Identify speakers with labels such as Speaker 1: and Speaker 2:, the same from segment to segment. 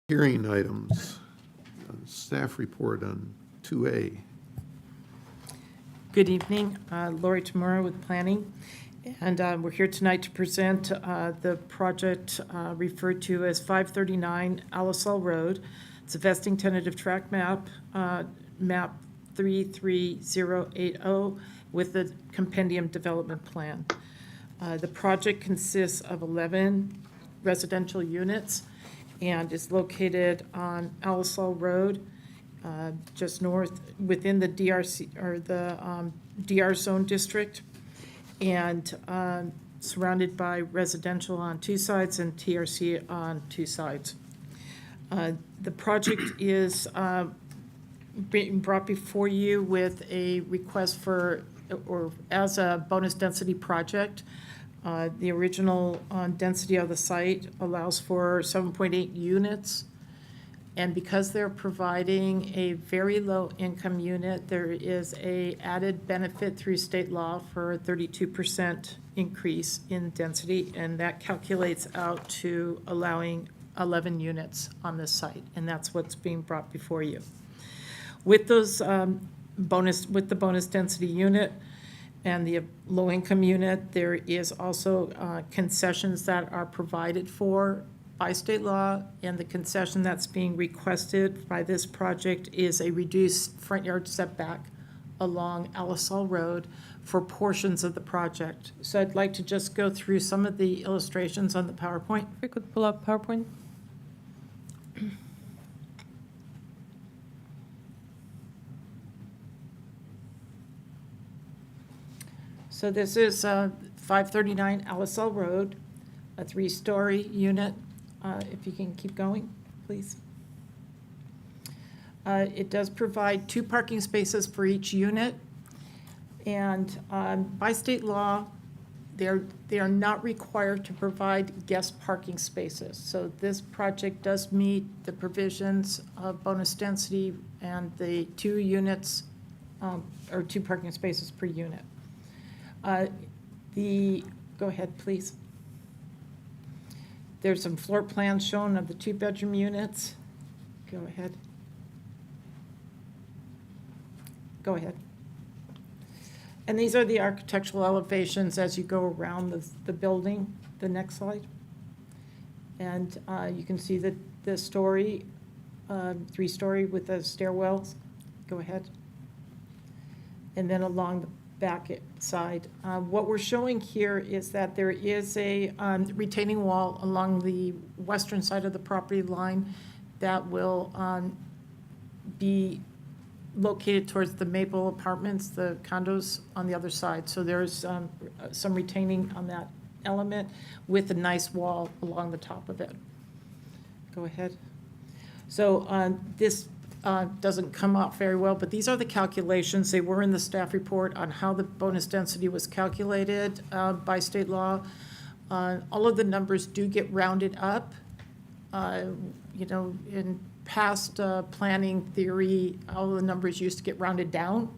Speaker 1: Hearing items, staff report on 2A.
Speaker 2: Good evening, Lori Tamura with Planning, and we're here tonight to present the project referred to as 539 Alisal Road. It's a vesting tentative tract map, map 33080, with the compendium development plan. The project consists of 11 residential units and is located on Alisal Road, just north within the DRC or the DR zone district, and surrounded by residential on two sides and TRC on two sides. The project is being brought before you with a request for, or as a bonus density project. The original density of the site allows for 7.8 units. And because they're providing a very low income unit, there is a added benefit through state law for a 32% increase in density. And that calculates out to allowing 11 units on this site. And that's what's being brought before you. With those with the bonus density unit, and the low-income unit, there is also concessions that are provided for by state law, and the concession that's being requested by this project is a reduced front yard setback along Alisal Road for portions of the project. So I'd like to just go through some of the illustrations on the PowerPoint. If we could pull up PowerPoint. So this is 539 Alisal Road, a 3-story unit. If you can keep going, please. It does provide 2 parking spaces for each unit. And by state law, they are not required to provide guest parking spaces. So this project does meet the provisions of bonus density and the 2 units, or 2 parking spaces per unit. Go ahead, please. There's some floor plans shown of the 2-bedroom units. Go ahead. Go ahead. And these are the architectural elevations as you go around the building. The next slide. And you can see the story, 3-story with the stairwells. Go ahead. And then along the back side. What we're showing here is that there is a retaining wall along the western side of the property line that will be located towards the Maple Apartments, the condos on the other side. So there's some retaining on that element with a nice wall along the top of it. Go ahead. So this doesn't come out very well, but these are the calculations. They were in the staff report on how the bonus density was calculated by state law. All of the numbers do get rounded up. In past planning theory, all the numbers used to get rounded down,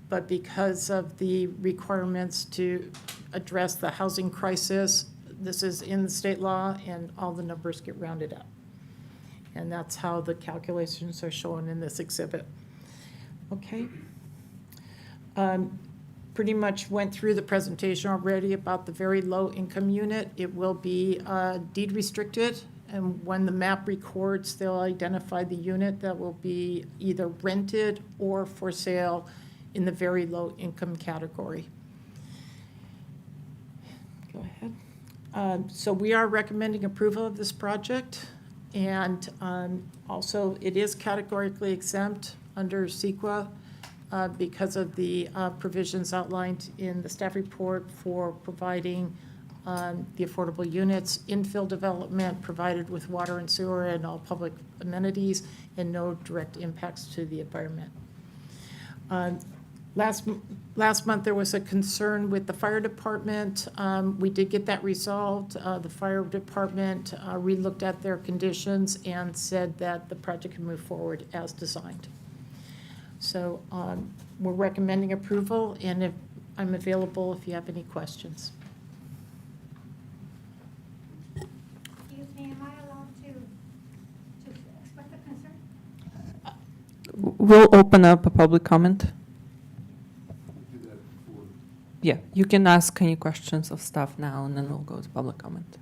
Speaker 2: but because of the requirements to address the housing crisis, this is in the state law, and all the numbers get rounded up. And that's how the calculations are shown in this exhibit. Okay. Pretty much went through the presentation already about the very low income unit. It will be deed restricted, and when the map records, they'll identify the unit that will be either rented or for sale in the very low income category. Go ahead. So we are recommending approval of this project. And also, it is categorically exempt under CEQA because of the provisions outlined in the staff report for providing the affordable units, infill development provided with water and sewer and all public amenities, and no direct impacts to the environment. Last month, there was a concern with the fire department. We did get that resolved. The fire department relooked at their conditions and said that the project can move forward as designed. So we're recommending approval, and if I'm available if you have any questions.
Speaker 3: Excuse me, am I allowed to We'll open up a public comment. Yeah, you can ask any questions of staff now, and then we'll go to public comment.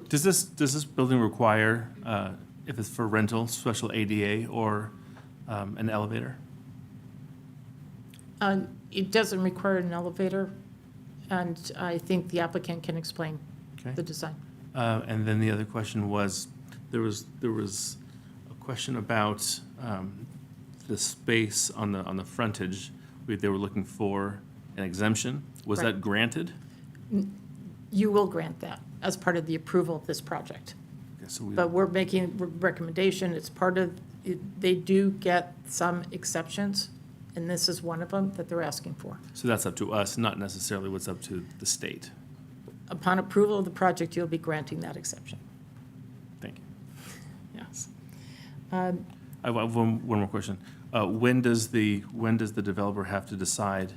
Speaker 4: Does this building require, if it's for rental, special ADA or an elevator?
Speaker 2: It doesn't require an elevator, and I think the applicant can explain
Speaker 4: Okay.
Speaker 2: the design.
Speaker 4: And then the other question was, there was a question about the space on the frontage. They were looking for an exemption. Was
Speaker 2: Right.
Speaker 4: that granted?
Speaker 2: You will grant that as part of the approval of this project.
Speaker 4: Okay, so we-
Speaker 2: But we're making a recommendation, it's part of, they do get some exceptions, and this is one of them that they're asking for.
Speaker 4: So that's up to us, not necessarily what's up to the state.
Speaker 2: Upon approval of the project, you'll be granting that exception.
Speaker 4: Thank you.
Speaker 2: Yes.
Speaker 4: I have one more question. When does the developer have to decide,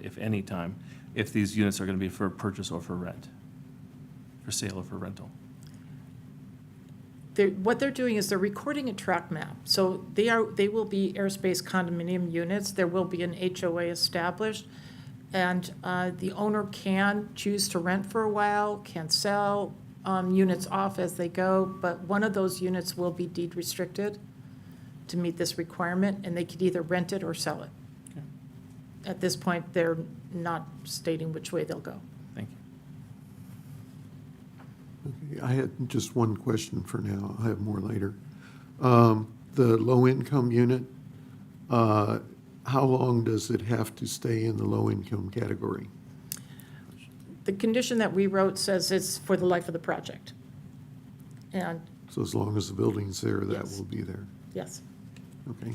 Speaker 4: if any time, if these units are going to be for purchase or for rent? For sale or for rental?
Speaker 2: What they're doing is they're recording a tract map. So they will be airspace condominium units. There will be an HOA established. And the owner can choose to rent for a while, can sell units off as they go. But one of those units will be deed restricted to meet this requirement, and they could either rent it or sell it.
Speaker 4: Okay.
Speaker 2: At this point, they're not stating which way they'll go.
Speaker 4: Thank you.
Speaker 1: Okay, I had just one question for now. I'll have more later. The low-income unit, how long does it have to stay in the low-income category?
Speaker 2: The condition that we wrote says it's for the life of the project. And,
Speaker 1: So as long as the building's there, that
Speaker 2: Yes.
Speaker 1: will be there.
Speaker 2: yes,
Speaker 1: Okay,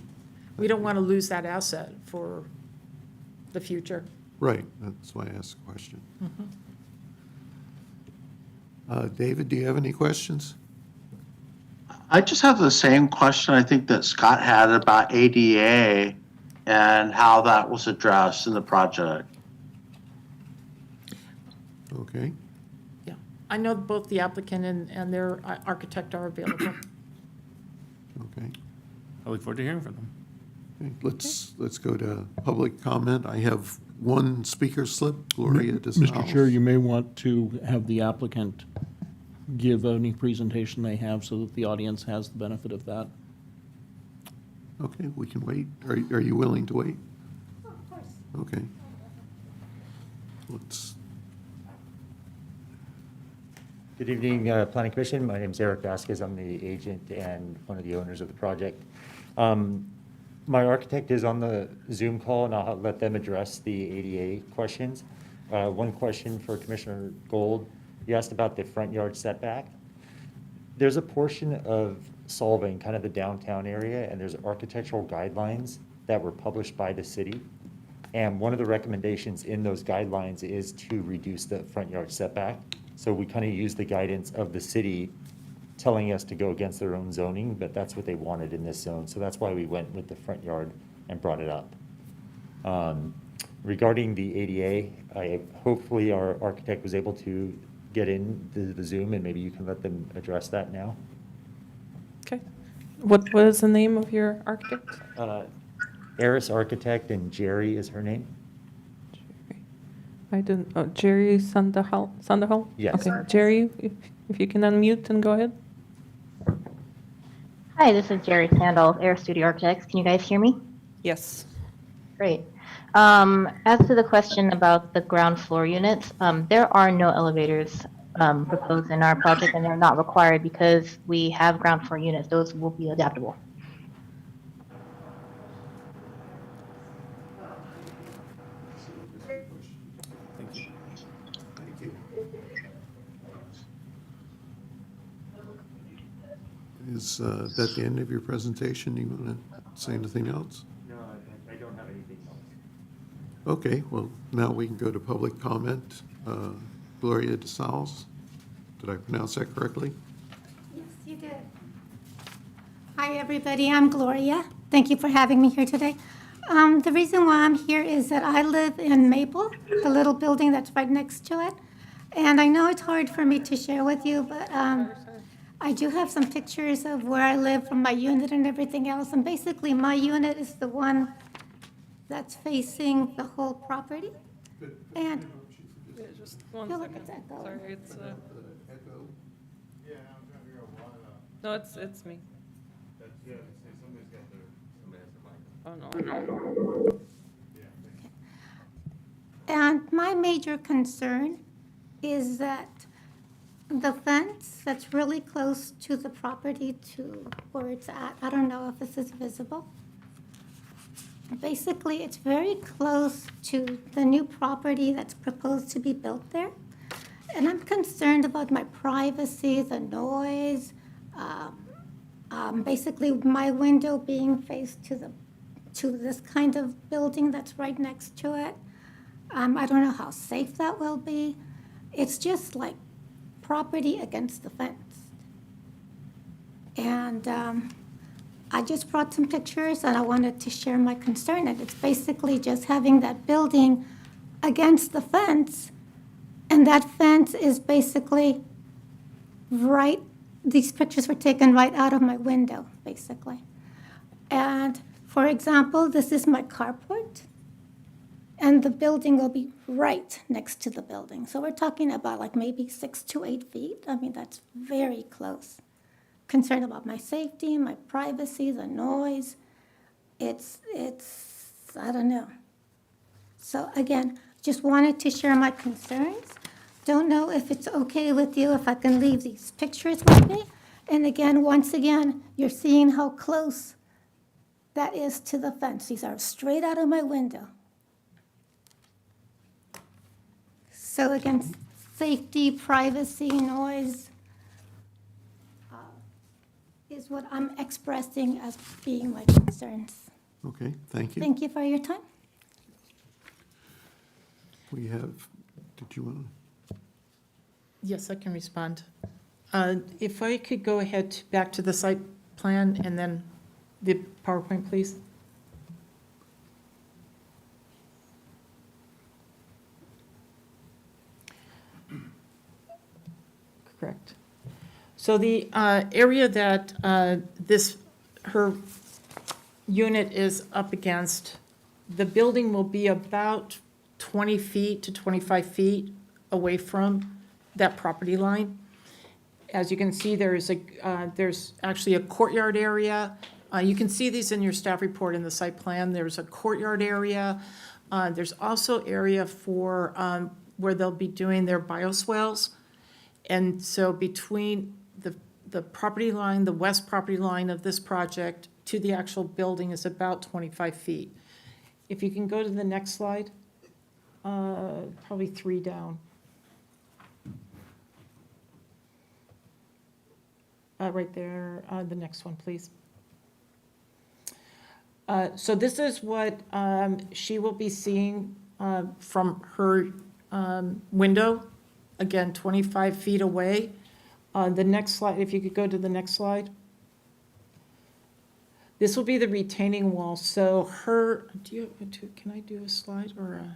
Speaker 2: we don't want to lose that asset for the future.
Speaker 1: right, that's why I asked the question. David, do you have any questions?
Speaker 5: I just have the same question I think that Scott had about ADA and how that was addressed in the project.
Speaker 1: Okay,
Speaker 2: Yeah, I know both the applicant and their architect are available.
Speaker 1: okay.
Speaker 4: I look forward to hearing from them.
Speaker 1: Okay, let's go to public comment. I have one speaker slip, Gloria DeSalvo.
Speaker 6: Mr. Chair, you may want to have the applicant give any presentation they have so that the audience has the benefit of that.
Speaker 1: Okay, we can wait. Are you willing to wait? Of course. Okay. Let's,
Speaker 7: Good evening, Planning Commission. My name is Eric Vasquez. I'm the agent and one of the owners of the project. My architect is on the Zoom call, and I'll let them address the ADA questions. One question for Commissioner Gold. You asked about the front yard setback. There's a portion of Solvang, kind of the downtown area, and there's architectural guidelines that were published by the city. And one of the recommendations in those guidelines is to reduce the front yard setback. So we kind of use the guidance of the city telling us to go against their own zoning, but that's what they wanted in this zone. So that's why we went with the front yard and brought it up. Regarding the ADA, hopefully our architect was able to get in the Zoom, and maybe you can let them address that now.
Speaker 3: Okay. What was the name of your architect?
Speaker 7: Eris Architect, and Jerry is her name.
Speaker 3: I don't, oh, Jerry Sandoval?
Speaker 7: Yes.
Speaker 3: Okay, Jerry, if you can unmute and go ahead.
Speaker 8: Hi, this is Jerry Sandal, Air Studio Architects. Can you guys hear me?
Speaker 3: Yes.
Speaker 8: Great. As to the question about the ground floor units, there are no elevators proposed in our project, and they're not required because we have ground floor units. Those will be adaptable.
Speaker 4: Thank you.
Speaker 1: thank you. Is that the end of your presentation? You want to say anything else?
Speaker 7: No, I don't have anything else.
Speaker 1: Okay, well, now we can go to public comment. Gloria DeSalvo, did I pronounce that correctly?
Speaker 9: Yes, you did. Hi, everybody. I'm Gloria. Thank you for having me here today. The reason why I'm here is that I live in Maple, the little building that's right next to it. And I know it's hard for me to share with you, but I do have some pictures of where I live from my unit and everything else, and basically my unit is the one that's facing the whole property. And,
Speaker 3: Just one
Speaker 9: feel like
Speaker 3: second.
Speaker 9: it's echoing.
Speaker 3: Sorry, it's, no, it's me. Oh, no.
Speaker 9: And my major concern is that the fence that's really close to the property to where it's at, I don't know if this is visible. Basically, it's very close to the new property that's proposed to be built there. And I'm concerned about my privacy, the noise, basically my window being faced to this kind of building that's right next to it. I don't know how safe that will be. It's just like property against the fence. And I just brought some pictures and I wanted to share my concern. And it's basically just having that building against the fence. And that fence is basically right, these pictures were taken right out of my window, basically. And for example, this is my carport. And the building will be right next to the building. So we're talking about like maybe 6 to 8 feet. I mean, that's very close. Concerned about my safety, my privacy, the noise. It's, I don't know. So again, just wanted to share my concerns. Don't know if it's okay with you if I can leave these pictures with me. And again, once again, you're seeing how close that is to the fence. These are straight out of my window. So again, safety, privacy, noise is what I'm expressing as being my concerns.
Speaker 1: Okay, thank you.
Speaker 9: Thank you for your time.
Speaker 1: We have, did you want to?
Speaker 2: Yes, I can respond. If I could go ahead back to the site plan and then the PowerPoint, please. Correct. So the area that her unit is up against, the building will be about 20 feet to 25 feet away from that property line. As you can see, there's actually a courtyard area. You can see these in your staff report in the site plan. There's a courtyard area. There's also area for where they'll be doing their bioswales. And so between the property line, the west property line of this project to the actual building is about 25 feet. If you can go to the next slide, probably 3 down. Right there, the next one, please. So this is what she will be seeing from her window, again, 25 feet away. The next slide, if you could go to the next slide. This will be the retaining wall. So can I do a slide or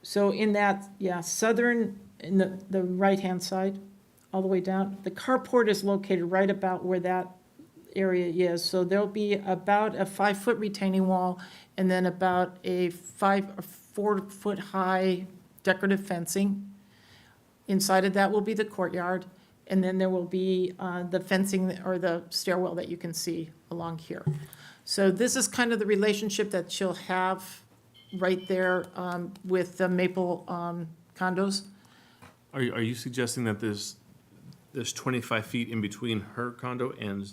Speaker 2: so in that, southern, in the right-hand side, all the way down, the carport is located right about where that area is. So there'll be about a 5-foot retaining wall and then about a 4-foot high decorative fencing. Inside of that will be the courtyard, and then there will be the fencing or the stairwell that you can see along here. So this is kind of the relationship that she'll have right there with the Maple condos.
Speaker 4: Are you suggesting that there's 25 feet in between her condo and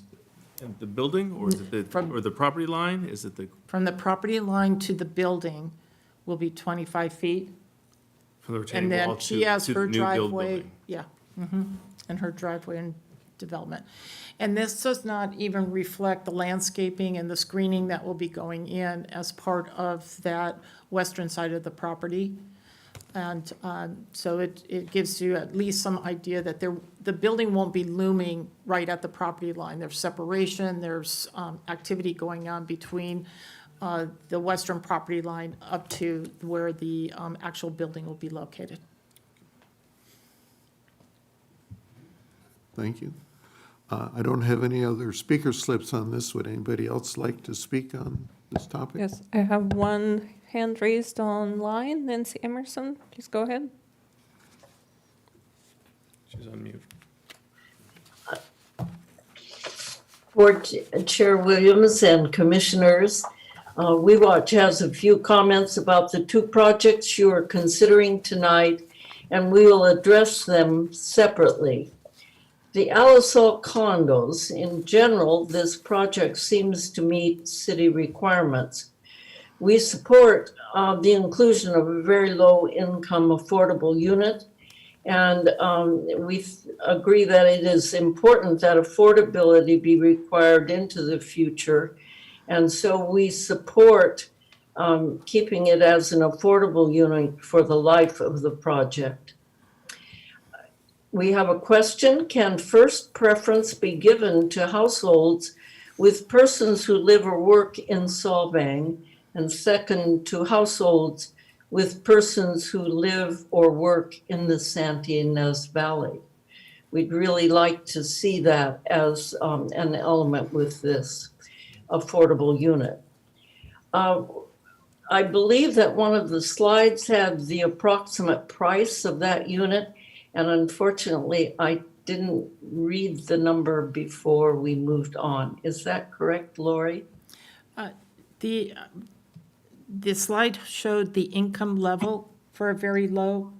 Speaker 4: the building, or is it the property line? Is it the
Speaker 2: From the property line to the building will be 25 feet.
Speaker 4: from the retaining
Speaker 2: And
Speaker 4: wall
Speaker 2: then
Speaker 4: to
Speaker 2: she has
Speaker 4: to
Speaker 2: her
Speaker 4: the new build
Speaker 2: driveway,
Speaker 4: building?
Speaker 2: yeah, and her driveway and development. And this does not even reflect the landscaping and the screening that will be going in as part of that western side of the property. And so it gives you at least some idea that the building won't be looming right at the property line. There's separation, there's activity going on between the western property line up to where the actual building will be located.
Speaker 1: Thank you. I don't have any other speaker slips on this. Would anybody else like to speak on this topic?
Speaker 3: Yes, I have one hand raised online. Nancy Emerson, please go ahead.
Speaker 4: She's on mute.
Speaker 10: Board Chair Williams and Commissioners, WeWatch has a few comments about the two projects you are considering tonight, and we will address them separately. The Alisal condos, in general, this project seems to meet city requirements. We support the inclusion of a very low-income affordable unit, and we agree that it is important that affordability be required into the future. And so we support keeping it as an affordable unit for the life of the project. We have a question: can first preference be given to households with persons who live or work in Solvang, and second to households with persons who live or work in the Santa Ynez Valley? We'd really like to see that as an element with this affordable unit. I believe that one of the slides had the approximate price of that unit, and unfortunately, I didn't read the number before we moved on. Is that correct, Lori?
Speaker 2: The slide showed the income level for a very low,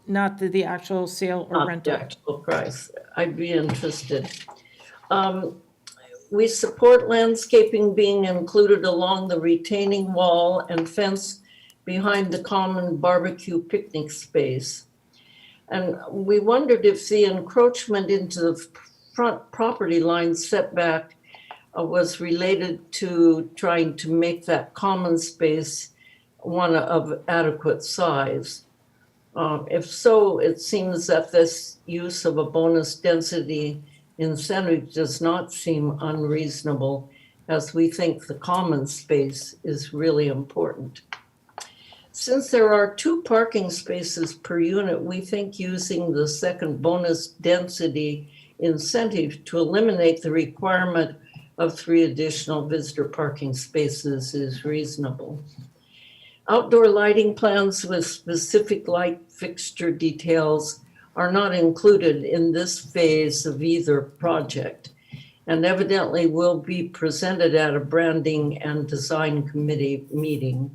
Speaker 2: not the actual sale or
Speaker 10: Not
Speaker 2: rental.
Speaker 10: the actual price. I'd be interested. We support landscaping being included along the retaining wall and fence behind the common barbecue picnic space. And we wondered if the encroachment into the front property line setback was related to trying to make that common space one of adequate size. If so, it seems that this use of a bonus density incentive does not seem unreasonable, as we think the common space is really important. Since there are 2 parking spaces per unit, we think using the second bonus density incentive to eliminate the requirement of 3 additional visitor parking spaces is reasonable. Outdoor lighting plans with specific light fixture details are not included in this phase of either project, and evidently will be presented at a branding and design committee meeting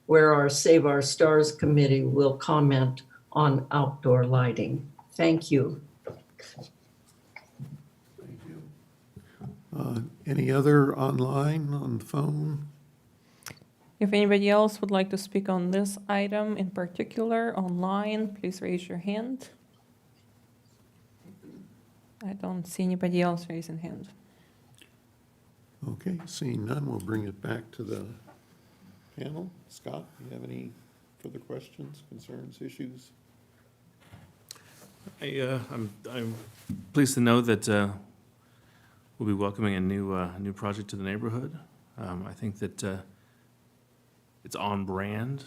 Speaker 10: where our Save Our Stars committee will comment on outdoor lighting. Thank you.
Speaker 1: Thank you. Any other online, on the phone?
Speaker 3: If anybody else would like to speak on this item in particular online, please raise your hand. I don't see anybody else raising hand.
Speaker 1: Okay, seeing none, we'll bring it back to the panel. Scott, do you have any further questions, concerns, issues?
Speaker 4: I'm pleased to know that we'll be welcoming a new project to the neighborhood. I think that it's on brand.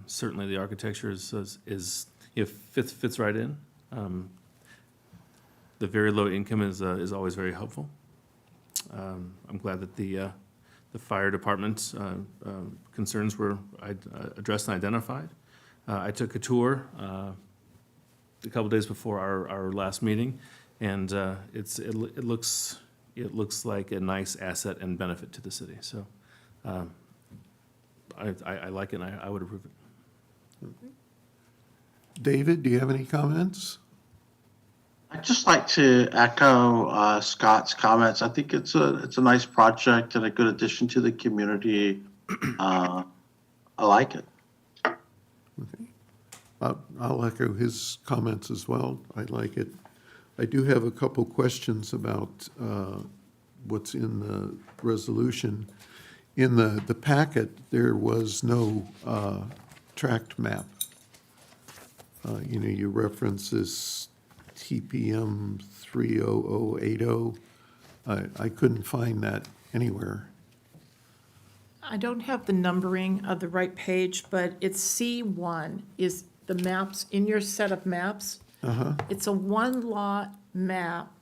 Speaker 4: Certainly, the architecture fits right in. The very low income is always very helpful. I'm glad that the fire department's concerns were addressed and identified. I took a tour a couple days before our last meeting, and it looks like a nice asset and benefit to the city. So I like it, and I would approve it.
Speaker 1: David, do you have any comments?
Speaker 5: I'd just like to echo Scott's comments. I think it's a nice project and a good addition to the community. I like it.
Speaker 1: Okay. I'll echo his comments as well. I like it. I do have a couple questions about what's in the resolution. In the packet, there was no tract map. You reference this TPM 30080. I couldn't find that anywhere.
Speaker 2: I don't have the numbering of the right page, but it's C1 is the maps, in your set of maps, It's a one-lot map,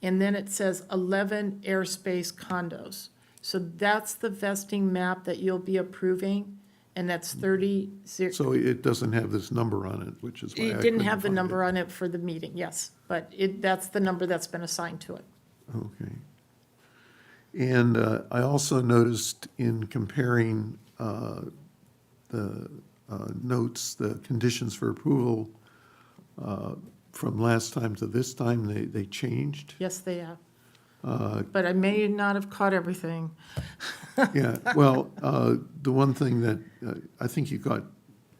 Speaker 2: and then it says 11 airspace condos. So that's the vesting map that you'll be approving, and that's 30.
Speaker 1: So it doesn't have this number on it, which is why I
Speaker 2: It didn't
Speaker 1: couldn't
Speaker 2: have the
Speaker 1: find
Speaker 2: number
Speaker 1: it.
Speaker 2: on it for the meeting, yes, but that's the number that's been assigned to it.
Speaker 1: Okay. And I also noticed in comparing the notes, the conditions for approval from last time to this time, they changed.
Speaker 2: Yes, they have. But I may not have caught everything.
Speaker 1: Yeah, well, the one thing that, I think you got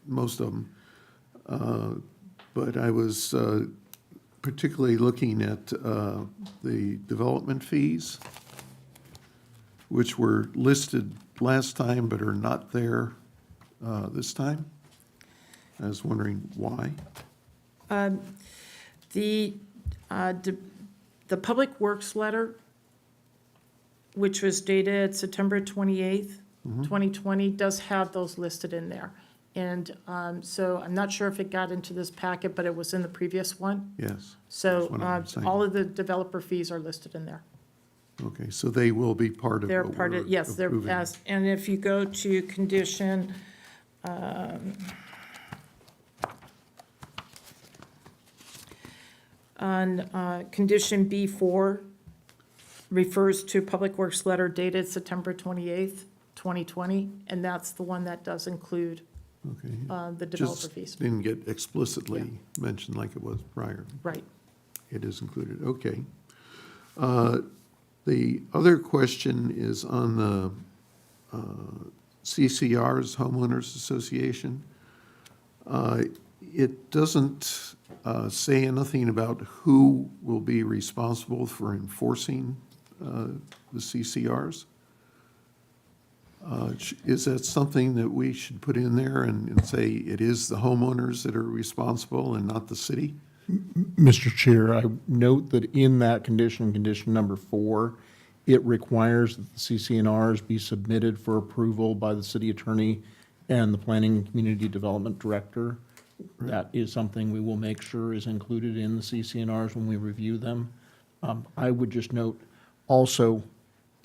Speaker 1: most of them, but I was particularly looking at the development fees, which were listed last time but are not there this time. I was wondering why.
Speaker 2: The Public Works letter, which was dated September 28th, 2020, does have those listed in there. And so I'm not sure if it got into this packet, but it was in the previous one.
Speaker 1: Yes.
Speaker 2: So
Speaker 1: That's what I'm saying.
Speaker 2: all of the developer fees are listed in there.
Speaker 1: Okay, so they will be part of
Speaker 2: They're
Speaker 1: what
Speaker 2: part
Speaker 1: we're
Speaker 2: of, yes, they're,
Speaker 1: approving.
Speaker 2: and if you go to condition, on condition B4, refers to Public Works letter dated September 28th, 2020, and that's the one that does include
Speaker 1: Okay.
Speaker 2: the developer
Speaker 1: Just
Speaker 2: fees.
Speaker 1: didn't get explicitly mentioned like it was prior.
Speaker 2: Right.
Speaker 1: It is included, okay. The other question is on the CCR's Homeowners Association. It doesn't say anything about who will be responsible for enforcing the CCRs. Is that something that we should put in there and say it is the homeowners that are responsible and not the city?
Speaker 6: Mr. Chair, I note that in that condition, condition number 4, it requires that the CCNRs be submitted for approval by the city attorney and the Planning and Community Development Director. That is something we will make sure is included in the CCNRs when we review them. I would just note also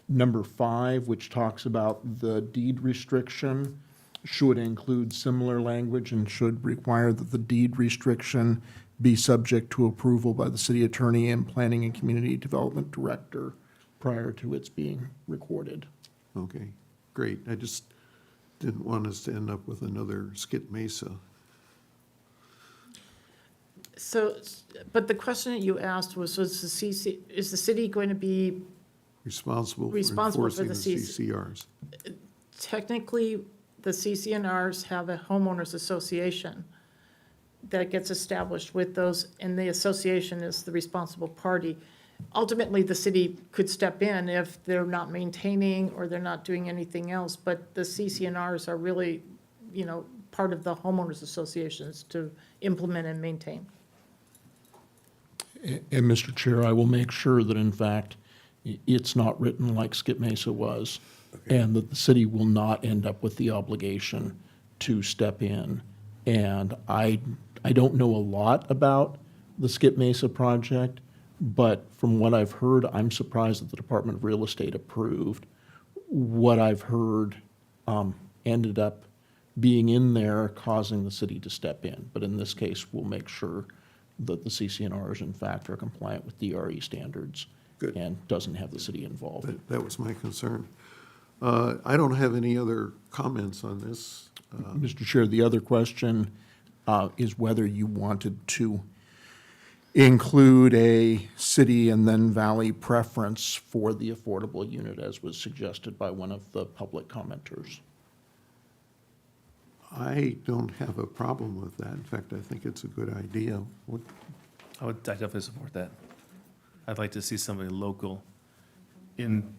Speaker 6: number 5, which talks about the deed restriction, should include similar language and should require that the deed restriction be subject to approval by the city attorney and Planning and Community Development Director prior to its being recorded.
Speaker 1: Okay, great. I just didn't want us to end up with another Skip Mesa.
Speaker 2: So, but the question that you asked was is the city going to be,
Speaker 1: Responsible for
Speaker 2: Responsible for
Speaker 1: enforcing the
Speaker 2: the
Speaker 1: CCRs.
Speaker 2: technically, the CCNRs have a homeowners association that gets established with those, and the association is the responsible party. Ultimately, the city could step in if they're not maintaining or they're not doing anything else, but the CCNRs are really, part of the homeowners associations to implement and maintain.
Speaker 6: And Mr. Chair, I will make sure that in fact, it's not written like Skip Mesa was, and that the city will not end up with the obligation to step in. And I don't know a lot about the Skip Mesa project, but from what I've heard, I'm surprised that the Department of Real Estate approved. What I've heard ended up being in there causing the city to step in. But in this case, we'll make sure that the CCNRs in fact are compliant with DRE standards.
Speaker 1: Good.
Speaker 6: And doesn't have the city involved.
Speaker 1: That was my concern. I don't have any other comments on this.
Speaker 6: Mr. Chair, the other question is whether you wanted to include a city and then valley preference for the affordable unit as was suggested by one of the public commenters.
Speaker 1: I don't have a problem with that. In fact, I think it's a good idea.
Speaker 4: I definitely support that. I'd like to see somebody local in,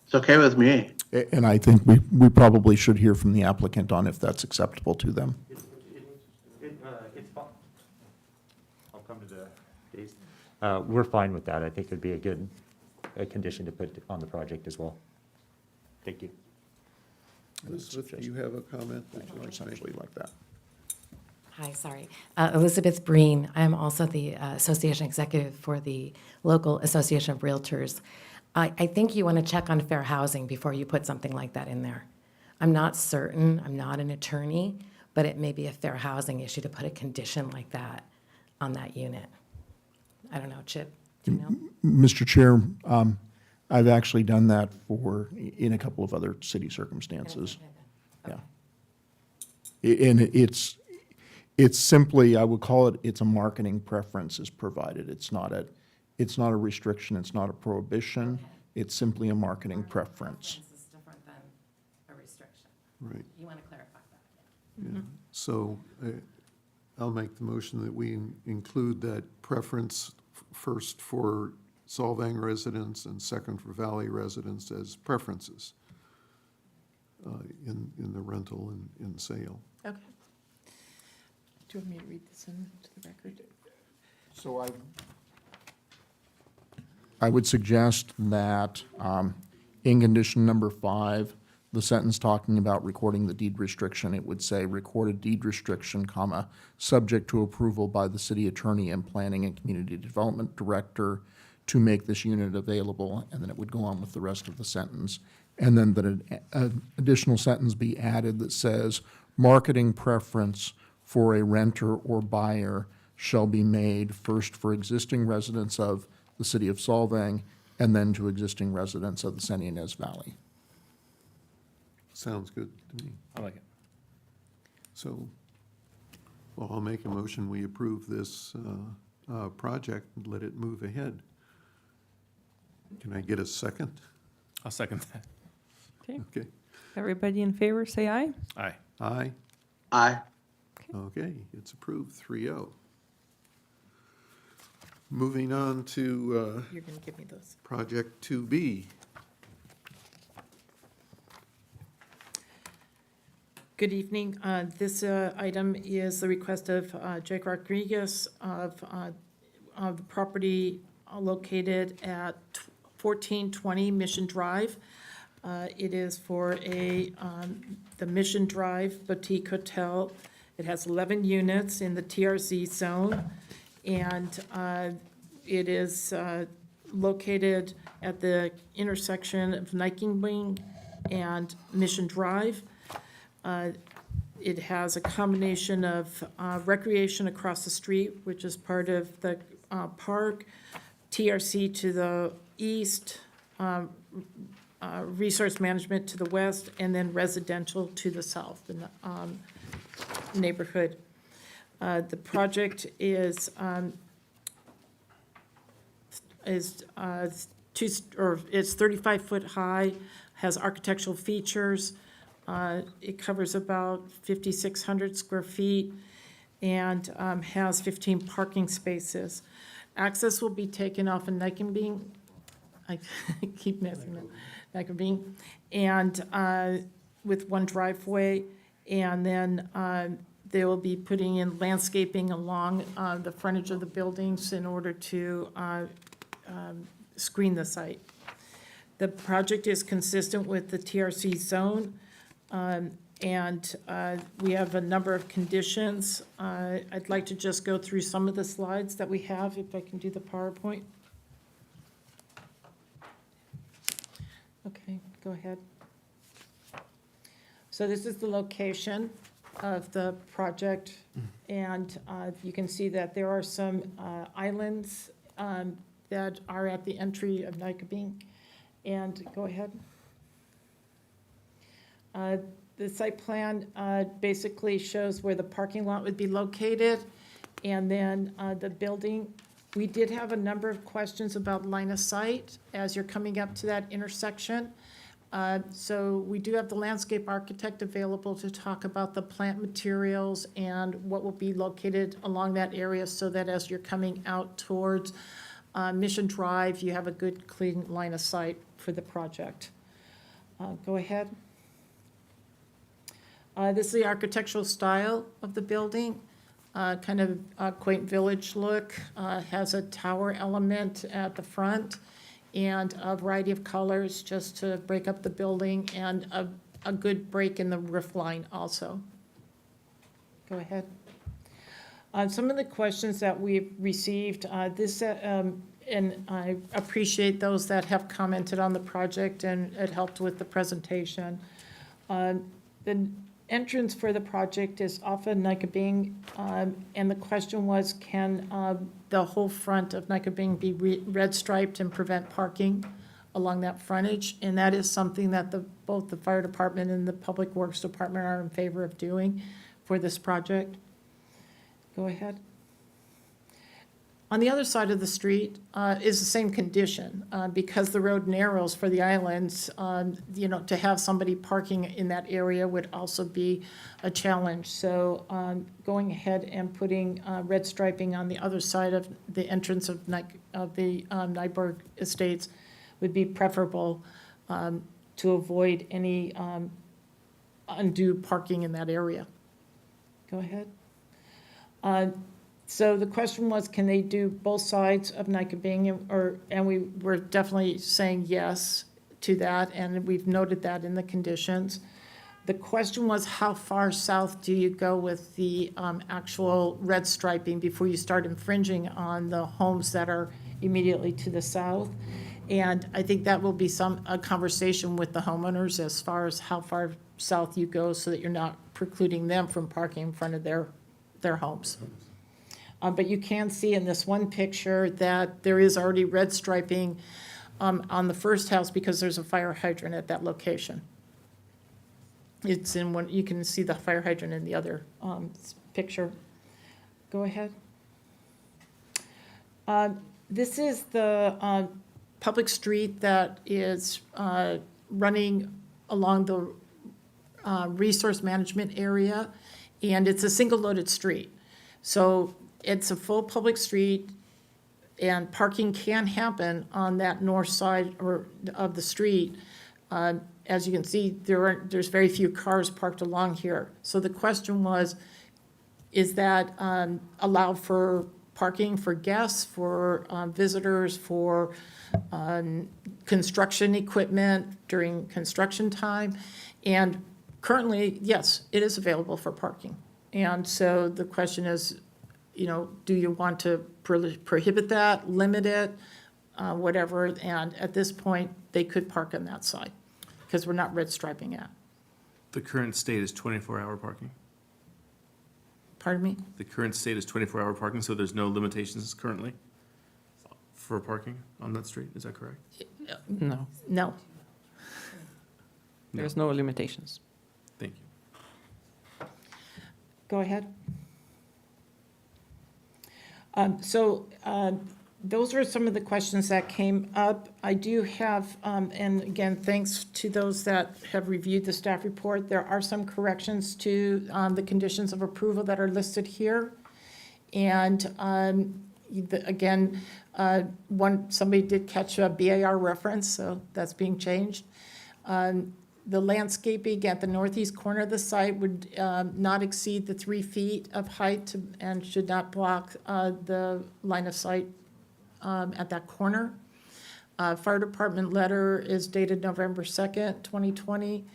Speaker 5: It's okay with me.
Speaker 6: And I think we probably should hear from the applicant on if that's acceptable to them.
Speaker 7: It's fine. I'll come to the days. We're fine with that. I think it'd be a good condition to put on the project as well. Thank you.
Speaker 1: Elizabeth, do you have a comment that you'd like to make?
Speaker 6: Essentially like that.
Speaker 11: Hi, sorry. Elizabeth Breen. I am also the association executive for the local Association of Realtors. I think you want to check on fair housing before you put something like that in there. I'm not certain, I'm not an attorney, but it may be a fair housing issue to put a condition like that on that unit. I don't know, Chip, do you know?
Speaker 6: Mr. Chair, I've actually done that in a couple of other city circumstances. Yeah. And it's simply, I would call it's a marketing preference is provided. It's not a restriction, it's not a prohibition. It's simply a marketing preference.
Speaker 11: This is different than a restriction.
Speaker 1: Right.
Speaker 11: You want to clarify that.
Speaker 1: Yeah. So I'll make the motion that we include that preference first for Solvang residents and second for Valley residents as preferences in the rental and in sale.
Speaker 2: Okay. Do you want me to read this into the record?
Speaker 6: So I would suggest that in condition number 5, the sentence talking about recording the deed restriction, it would say recorded deed restriction, comma, subject to approval by the city attorney and planning and community development director to make this unit available, and then it would go on with the rest of the sentence. And then that an additional sentence be added that says marketing preference for a renter or buyer shall be made first for existing residents of the city of Solvang and then to existing residents of the San Ynez Valley.
Speaker 1: Sounds good to me.
Speaker 4: I like it.
Speaker 1: So, well, I'll make a motion, we approve this project and let it move ahead. Can I get a second?
Speaker 4: I'll second that.
Speaker 3: Okay,
Speaker 1: Okay.
Speaker 3: everybody in favor, say aye.
Speaker 4: Aye.
Speaker 1: Aye?
Speaker 5: Aye.
Speaker 1: Okay, it's approved, 3-0. Moving on to
Speaker 2: You're going to give me those.
Speaker 1: Project 2B.
Speaker 2: Good evening. This item is the request of Jake Rodriguez of the property located at 1420 Mission Drive. It is for the Mission Drive Boutique Hotel. It has 11 units in the TRZ zone, and it is located at the intersection of Nykobing and Mission Drive. It has a combination of recreation across the street, which is part of the park, TRC to the east, resource management to the west, and then residential to the south in the neighborhood. The project is it's 35 foot high, has architectural features. It covers about 5,600 square feet and has 15 parking spaces. Access will be taken off in Nykobing. I keep messing up. Nykobing. And with one driveway. And then they will be putting in landscaping along the frontage of the buildings in order to screen the site. The project is consistent with the TRC zone. And we have a number of conditions. I'd like to just go through some of the slides that we have, if I can do the PowerPoint. Okay, go ahead. So this is the location of the project, and you can see that there are some islands that are at the entry of Nykobing. And go ahead. The site plan basically shows where the parking lot would be located, and then the building. We did have a number of questions about line of sight as you're coming up to that intersection. So we do have the landscape architect available to talk about the plant materials and what will be located along that area, so that as you're coming out towards Mission Drive, you have a good, clean line of sight for the project. Go ahead. This is the architectural style of the building, kind of a quaint village look, has a tower element at the front, and a variety of colors just to break up the building, and a a good break in the roof line also. Go ahead. Some of the questions that we've received, and I appreciate those that have commented on the project, and it helped with the presentation. The entrance for the project is off of Nykobing, and the question was, can the whole front of Nykobing be red striped and prevent parking along that frontage? And that is something that both the fire department and the public works department are in favor of doing for this project. Go ahead. On the other side of the street is the same condition, because the road narrows for the islands, to have somebody parking in that area would also be a challenge. So going ahead and putting red striping on the other side of the entrance of the Nyberg Estates would be preferable to avoid any undue parking in that area. Go ahead. So the question was, can they do both sides of Nykobing, and we were definitely saying yes to that, and we've noted that in the conditions. The question was, how far south do you go with the actual red striping before you start infringing on the homes that are immediately to the south? And I think that will be a conversation with the homeowners as far as how far south you go, so that you're not precluding them from parking in front of their homes. But you can see in this one picture that there is already red striping on the first house, because there's a fire hydrant at that location. It's in one, you can see the fire hydrant in the other picture. Go ahead. This is the public street that is running along the resource management area, and it's a single loaded street. So it's a full public street, and parking can happen on that north side of the street. As you can see, there's very few cars parked along here. So the question was, is that allowed for parking for guests, for visitors, for construction equipment during construction time? And currently, yes, it is available for parking. And so the question is, do you want to prohibit that, limit it, whatever? And at this point, they could park on that side, because we're not red striping it.
Speaker 4: The current state is 24-hour parking.
Speaker 2: Pardon me?
Speaker 4: The current state is 24-hour parking, so there's no limitations currently for parking on that street, is that correct?
Speaker 3: No,
Speaker 2: No.
Speaker 3: there's no limitations.
Speaker 4: Thank you.
Speaker 2: Go ahead. Those are some of the questions that came up. I do have, and again, thanks to those that have reviewed the staff report, there are some corrections to the conditions of approval that are listed here. And again, somebody did catch a BAR reference, so that's being changed. The landscaping at the northeast corner of the site would not exceed the 3 feet of height and should not block the line of sight at that corner. Fire department letter is dated November 2nd, 2020.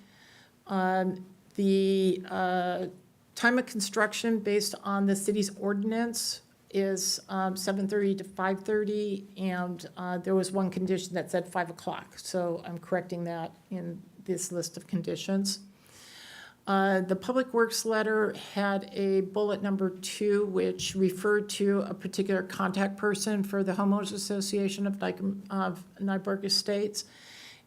Speaker 2: The time of construction based on the city's ordinance is 7:30 to 5:30, and there was one condition that said 5 o'clock, so I'm correcting that in this list of conditions. The Public Works letter had a bullet number 2, which referred to a particular contact person for the Homeowners Association of Nyberg Estates.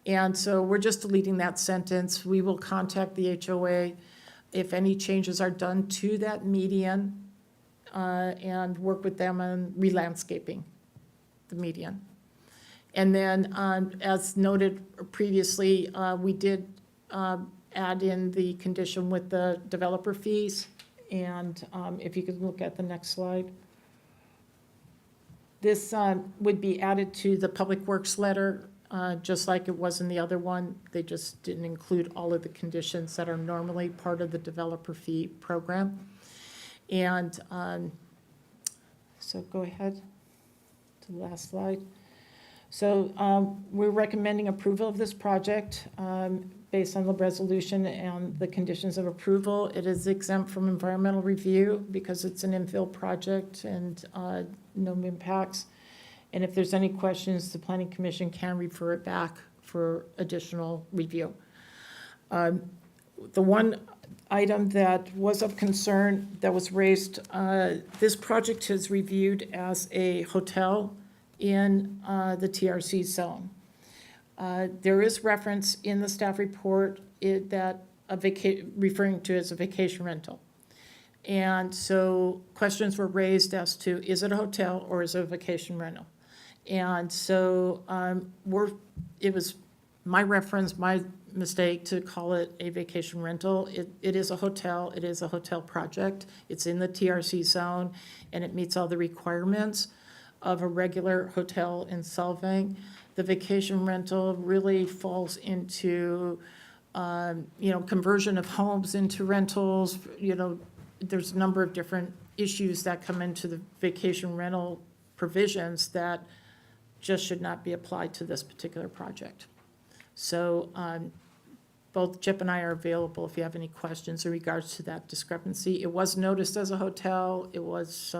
Speaker 2: And so we're just deleting that sentence. We will contact the HOA if any changes are done to that median, and work with them on re-landscaping the median. And then, as noted previously, we did add in the condition with the developer fees. And if you could look at the next slide. This would be added to the Public Works letter, just like it was in the other one. They just didn't include all of the conditions that are normally part of the developer fee program. And so go ahead to the last slide. So we're recommending approval of this project based on the resolution and the conditions of approval. It is exempt from environmental review because it's an infill project and no impacts. And if there's any questions, the planning commission can refer it back for additional review. The one item that was of concern that was raised, this project is reviewed as a hotel in the TRC zone. There is reference in the staff report that referring to it as a vacation rental. And so questions were raised as to, is it a hotel or is it a vacation rental? And so it was my reference, my mistake to call it a vacation rental. It is a hotel. It is a hotel project. It's in the TRC zone, and it meets all the requirements of a regular hotel in Solvang. The vacation rental really falls into, conversion of homes into rentals. There's a number of different issues that come into the vacation rental provisions that just should not be applied to this particular project. So both Chip and I are available if you have any questions in regards to that discrepancy. It was noticed as a hotel. It was,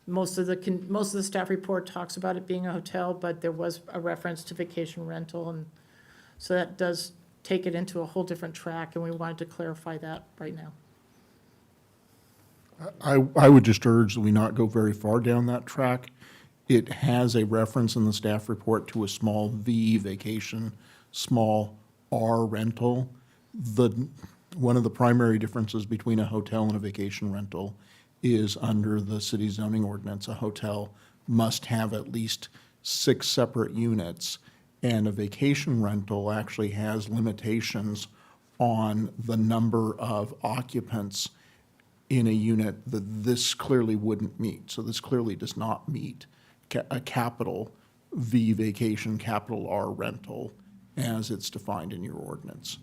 Speaker 2: most of the staff report talks about it being a hotel, but there was a reference to vacation rental. And so that does take it into a whole different track, and we wanted to clarify that right now.
Speaker 6: I would just urge that we not go very far down that track. It has a reference in the staff report to a small V vacation, small R rental. One of the primary differences between a hotel and a vacation rental is under the city zoning ordinance. A hotel must have at least 6 separate units, and a vacation rental actually has limitations on the number of occupants in a unit that this clearly wouldn't meet. So this clearly does not meet a capital V vacation, capital R rental as it's defined in your ordinance.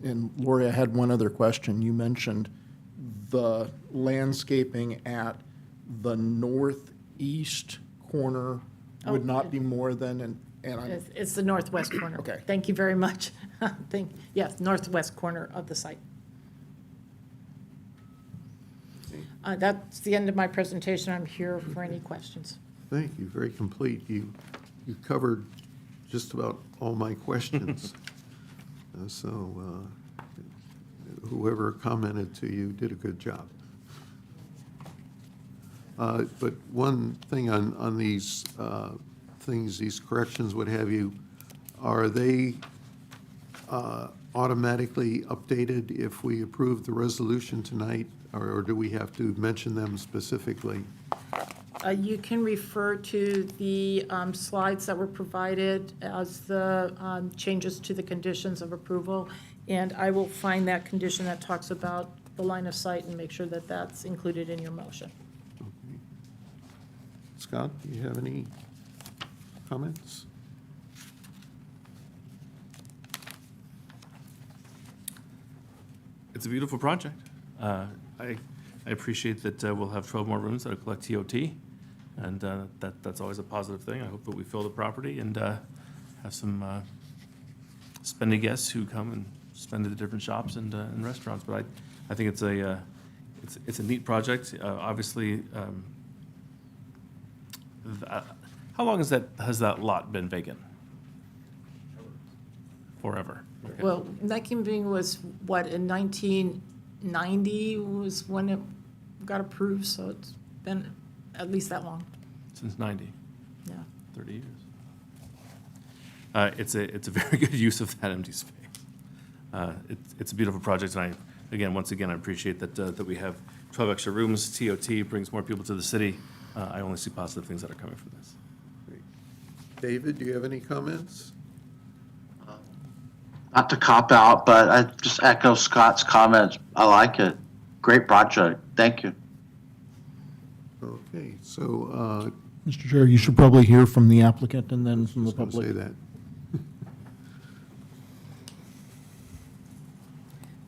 Speaker 6: And Lori, I had one other question. You mentioned the landscaping at the northeast corner would not be more than, and I'm,
Speaker 2: It's the northwest corner.
Speaker 6: Okay.
Speaker 2: Thank you very much. Yes, northwest corner of the site. That's the end of my presentation. I'm here for any questions.
Speaker 1: Thank you, very complete. You covered just about all my questions. So whoever commented to you did a good job. But one thing on these things, these corrections, what have you, are they automatically updated if we approve the resolution tonight, or do we have to mention them specifically?
Speaker 2: You can refer to the slides that were provided as the changes to the conditions of approval, and I will find that condition that talks about the line of sight and make sure that that's included in your motion.
Speaker 1: Okay. Scott, do you have any comments?
Speaker 4: It's a beautiful project. I appreciate that we'll have 12 more rooms that'll collect TOT, and that's always a positive thing. I hope that we fill the property and have some spendy guests who come and spend at the different shops and restaurants. But I think it's a neat project. Obviously, how long has that lot been vacant? Forever. Okay.
Speaker 2: Well, Nykobing was, what, in 1990 was when it got approved, so it's been at least that long.
Speaker 4: Since 90,
Speaker 2: Yeah.
Speaker 4: 30 years. It's a very good use of that empty space. It's a beautiful project, and once again, I appreciate that we have 12 extra rooms. TOT brings more people to the city. I only see positive things that are coming from this.
Speaker 1: Great. David, do you have any comments?
Speaker 5: Not to cop out, but I just echo Scott's comments. I like it. Great project. Thank you.
Speaker 1: Okay, so
Speaker 6: Mr. Chair, you should probably hear from the applicant and then from the
Speaker 1: I was going to
Speaker 6: public.
Speaker 1: say that.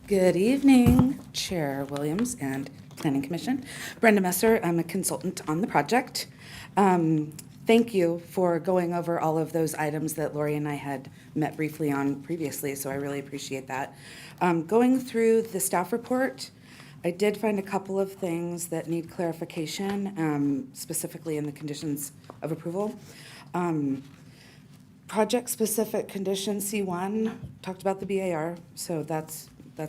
Speaker 12: Good evening, Chair Williams and Planning Commission. Brenda Messer, I'm a consultant on the project. thank you for going over all of those items that Lori and I had met briefly on previously, so I really appreciate that. Going through the staff report, I did find a couple of things that need clarification, specifically in the conditions of approval. Project-specific condition C1 talked about the BAR, so that's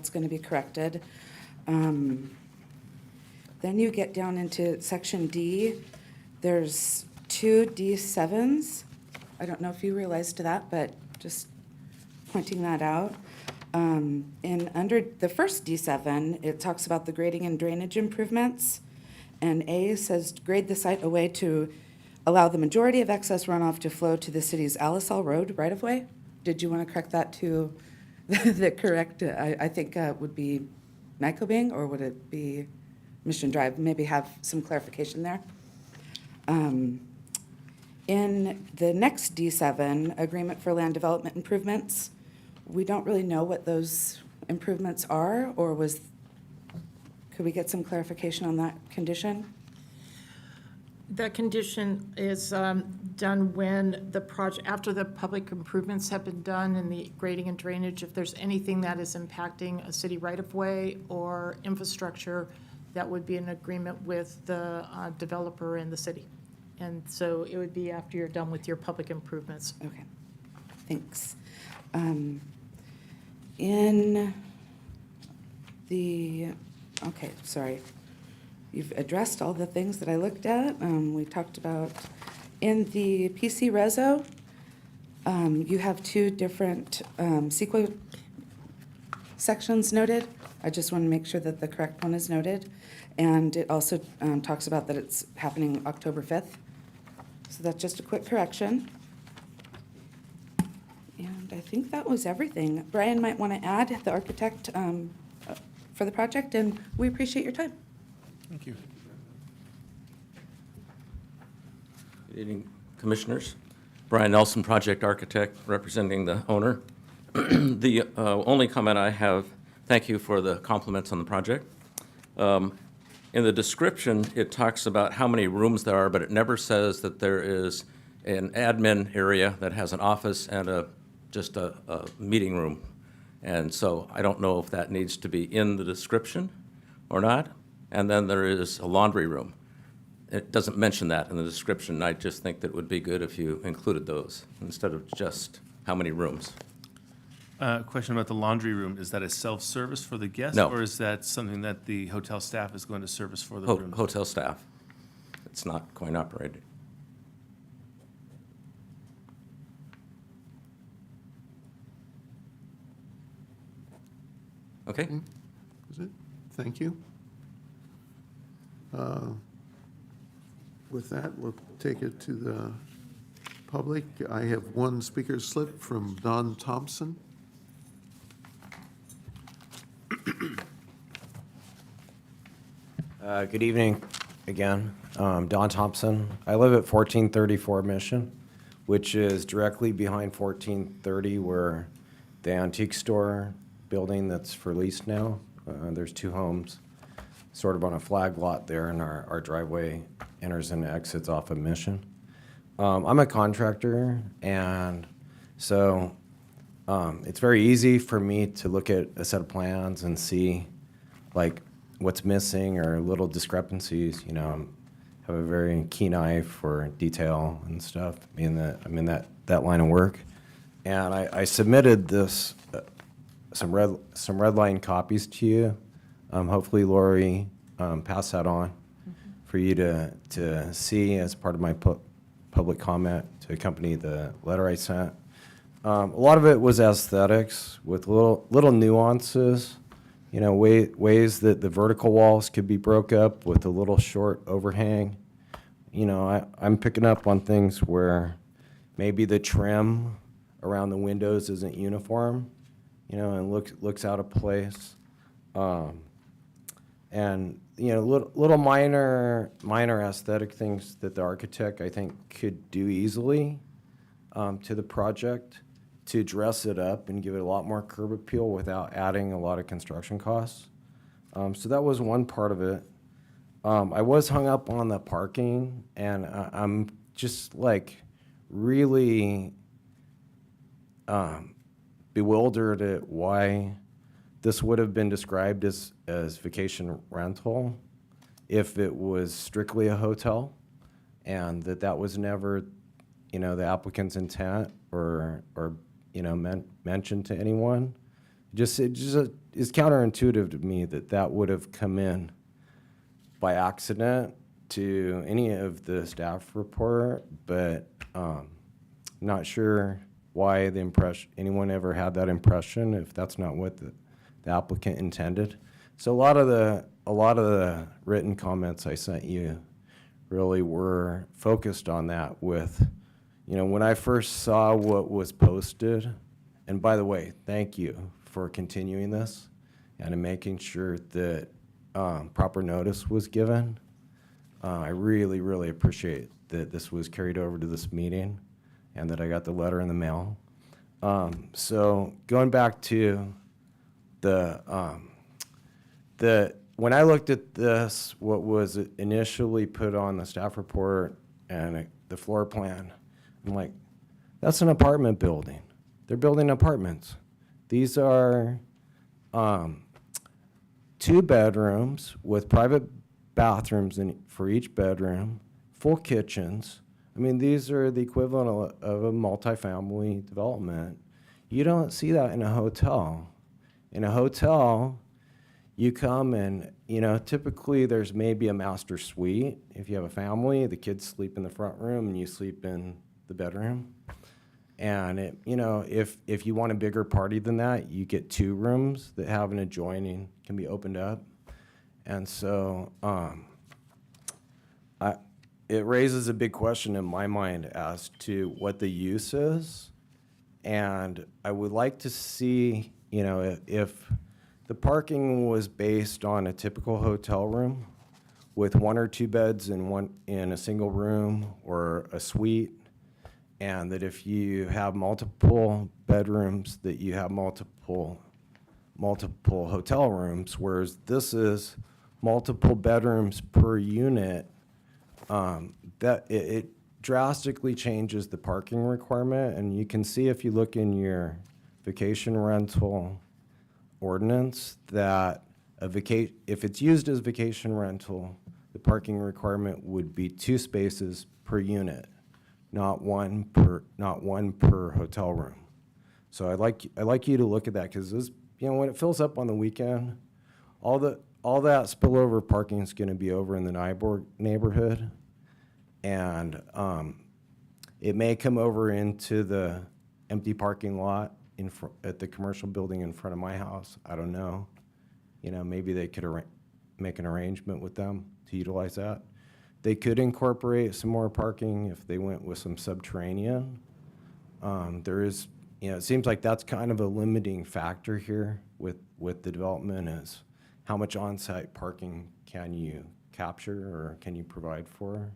Speaker 12: going to be corrected. Then you get down into section D. There's 2 D7s. I don't know if you realized that, but just pointing that out. And under the first D7, it talks about the grading and drainage improvements. And A says grade the site away to allow the majority of excess runoff to flow to the city's Alisal Road right-of-way. Did you want to correct that to the correct, I think would be Nykobing, or would it be Mission Drive? Maybe have some clarification there. In the next D7, agreement for land development improvements, we don't really know what those improvements are, or could we get some clarification on that condition?
Speaker 2: That condition is done when the project, after the public improvements have been done and the grading and drainage, if there's anything that is impacting a city right-of-way or infrastructure, that would be an agreement with the developer and the city. And so it would be after you're done with your public improvements.
Speaker 12: Okay, thanks. In the, okay, sorry. You've addressed all the things that I looked at. We talked about, in the PC Reso, you have 2 different CEQA sections noted. I just want to make sure that the correct one is noted. And it also talks about that it's happening October 5th. So that's just a quick correction. And I think that was everything. Brian might want to add, the architect for the project, and we appreciate your time.
Speaker 4: Thank you.
Speaker 13: Good evening, Commissioners. Brian Nelson, project architect, representing the owner. The only comment I have, thank you for the compliments on the project. In the description, it talks about how many rooms there are, but it never says that there is an admin area that has an office and just a meeting room. And so I don't know if that needs to be in the description or not. And then there is a laundry room. It doesn't mention that in the description. I just think that it would be good if you included those instead of just how many rooms.
Speaker 4: Question about the laundry room. Is that a self-service for the guest?
Speaker 13: No.
Speaker 4: Or is that something that the hotel staff is going to service for the rooms?
Speaker 13: Hotel staff. It's not coin operated. Okay?
Speaker 1: Is it? Thank you. With that, we'll take it to the public. I have one speaker slip from Don Thompson.
Speaker 14: Good evening again. Don Thompson. I live at 1434 Mission, which is directly behind 1430 where the antique store building that's for lease now. There's 2 homes sort of on a flag lot there, and our driveway enters and exits off of Mission. I'm a contractor, and so it's very easy for me to look at a set of plans and see like what's missing or little discrepancies. You know, have a very keen eye for detail and stuff. I'm in that line of work, and I submitted this some red line copies to you. Hopefully, Lori, pass that on for you to see as part of my public comment to accompany the letter I sent. A lot of it was aesthetics with little nuances, you know, ways that the vertical walls could be broke up with a little short overhang. You know, I'm picking up on things where maybe the trim around the windows isn't uniform, you know, and looks out of place. And, you know, little minor aesthetic things that the architect, I think, could do easily to the project to dress it up and give it a lot more curb appeal without adding a lot of construction costs. So that was one part of it. I was hung up on the parking, and I'm just like really bewildered at why this would have been described as vacation rental if it was strictly a hotel, and that was never, the applicant's intent or mentioned to anyone. It just is counterintuitive to me that would have come in by accident to any of the staff report, but not sure why anyone ever had that impression if that's not what the applicant intended. So a lot of the written comments I sent you really were focused on that with, when I first saw what was posted, and by the way, thank you for continuing this and making sure that proper notice was given. I really, really appreciate that this was carried over to this meeting and that I got the letter in the mail. So going back to when I looked at this, what was initially put on the staff report and the floor plan, I'm like, that's an apartment building. They're building apartments. These are 2 bedrooms with private bathrooms for each bedroom, full kitchens. I mean, these are the equivalent of a multifamily development. You don't see that in a hotel. In a hotel, you come and, typically there's maybe a master suite. If you have a family, the kids sleep in the front room and you sleep in the bedroom. And, if you want a bigger party than that, you get 2 rooms that have an adjoining, can be opened up. And so it raises a big question in my mind as to what the use is. And I would like to see, if the parking was based on a typical hotel room with 1 or 2 beds in a single room or a suite, and that if you have multiple bedrooms, that you have multiple hotel rooms, whereas this is multiple bedrooms per unit, that it drastically changes the parking requirement. And you can see if you look in your vacation rental ordinance that if it's used as vacation rental, the parking requirement would be 2 spaces per unit, not one per hotel room. So I'd like you to look at that, because this, when it fills up on the weekend, all that spillover parking is going to be over in the Nyborg neighborhood, and it may come over into the empty parking lot at the commercial building in front of my house. I don't know. Maybe they could make an arrangement with them to utilize that. They could incorporate some more parking if they went with some subterranean. There is, it seems like that's kind of a limiting factor here with the development, is how much on-site parking can you capture or can you provide for?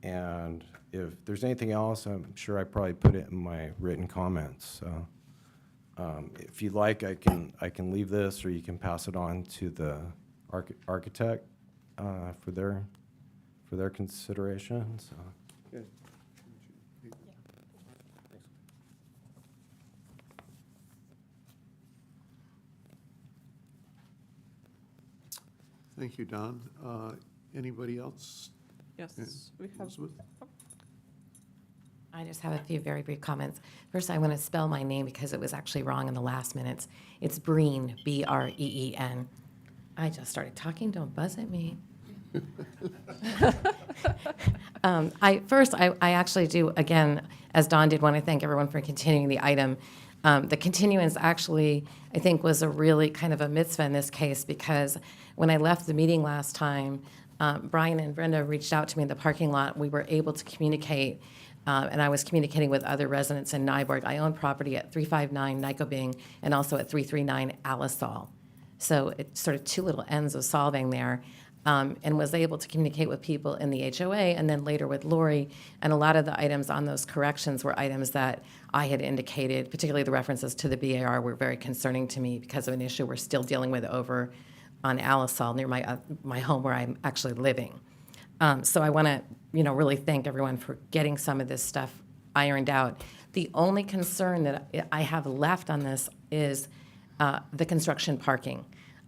Speaker 14: And if there's anything else, I'm sure I probably put it in my written comments. So if you'd like, I can leave this, or you can pass it on to the architect for their consideration. So.
Speaker 1: Okay. Thank you, Don. Anybody else?
Speaker 3: Yes, we have.
Speaker 1: Elizabeth?
Speaker 11: I just have a few very brief comments. First, I want to spell my name because it was actually wrong in the last minutes. It's Breen, B-R-E-E-N. I just started talking, don't buzz at me. I actually do, again, as Don did, want to thank everyone for continuing the item. The continuance actually, I think, was a really kind of a mitzvah in this case, because when I left the meeting last time, Brian and Brenda reached out to me in the parking lot. We were able to communicate, and I was communicating with other residents in Nyborg. I own property at 359 Nykobing and also at 339 Alisol. So it's sort of 2 little ends of Solvang there. And was able to communicate with people in the HOA and then later with Lori. And a lot of the items on those corrections were items that I had indicated, particularly the references to the BAR, were very concerning to me because of an issue we're still dealing with over on Alisol near my home where I'm actually living. So I want to, really thank everyone for getting some of this stuff ironed out. The only concern that I have left on this is the construction parking.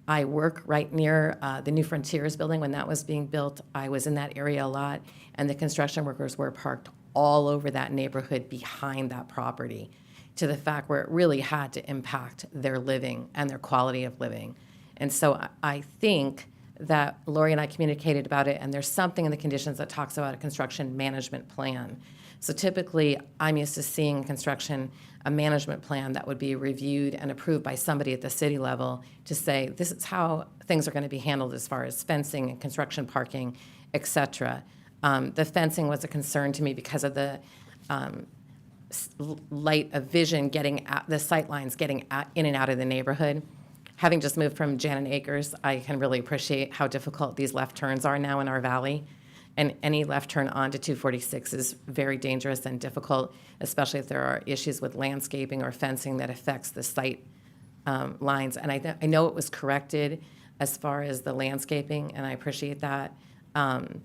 Speaker 11: I work right near the New Frontiers building. When that was being built, I was in that area a lot, and the construction workers were parked all over that neighborhood behind that property, to the fact where it really had to impact their living and their quality of living. And so I think that Lori and I communicated about it, and there's something in the conditions that talks about a construction management plan. So typically, I'm used to seeing in construction a management plan that would be reviewed and approved by somebody at the city level to say, this is how things are going to be handled as far as fencing and construction parking, et cetera. The fencing was a concern to me because of the light of vision getting at the sight lines getting in and out of the neighborhood. Having just moved from Janet Acres, I can really appreciate how difficult these left turns are now in our valley. And any left turn onto 246 is very dangerous and difficult, especially if there are issues with landscaping or fencing that affects the sight lines. And I know it was corrected as far as the landscaping, and I appreciate that. And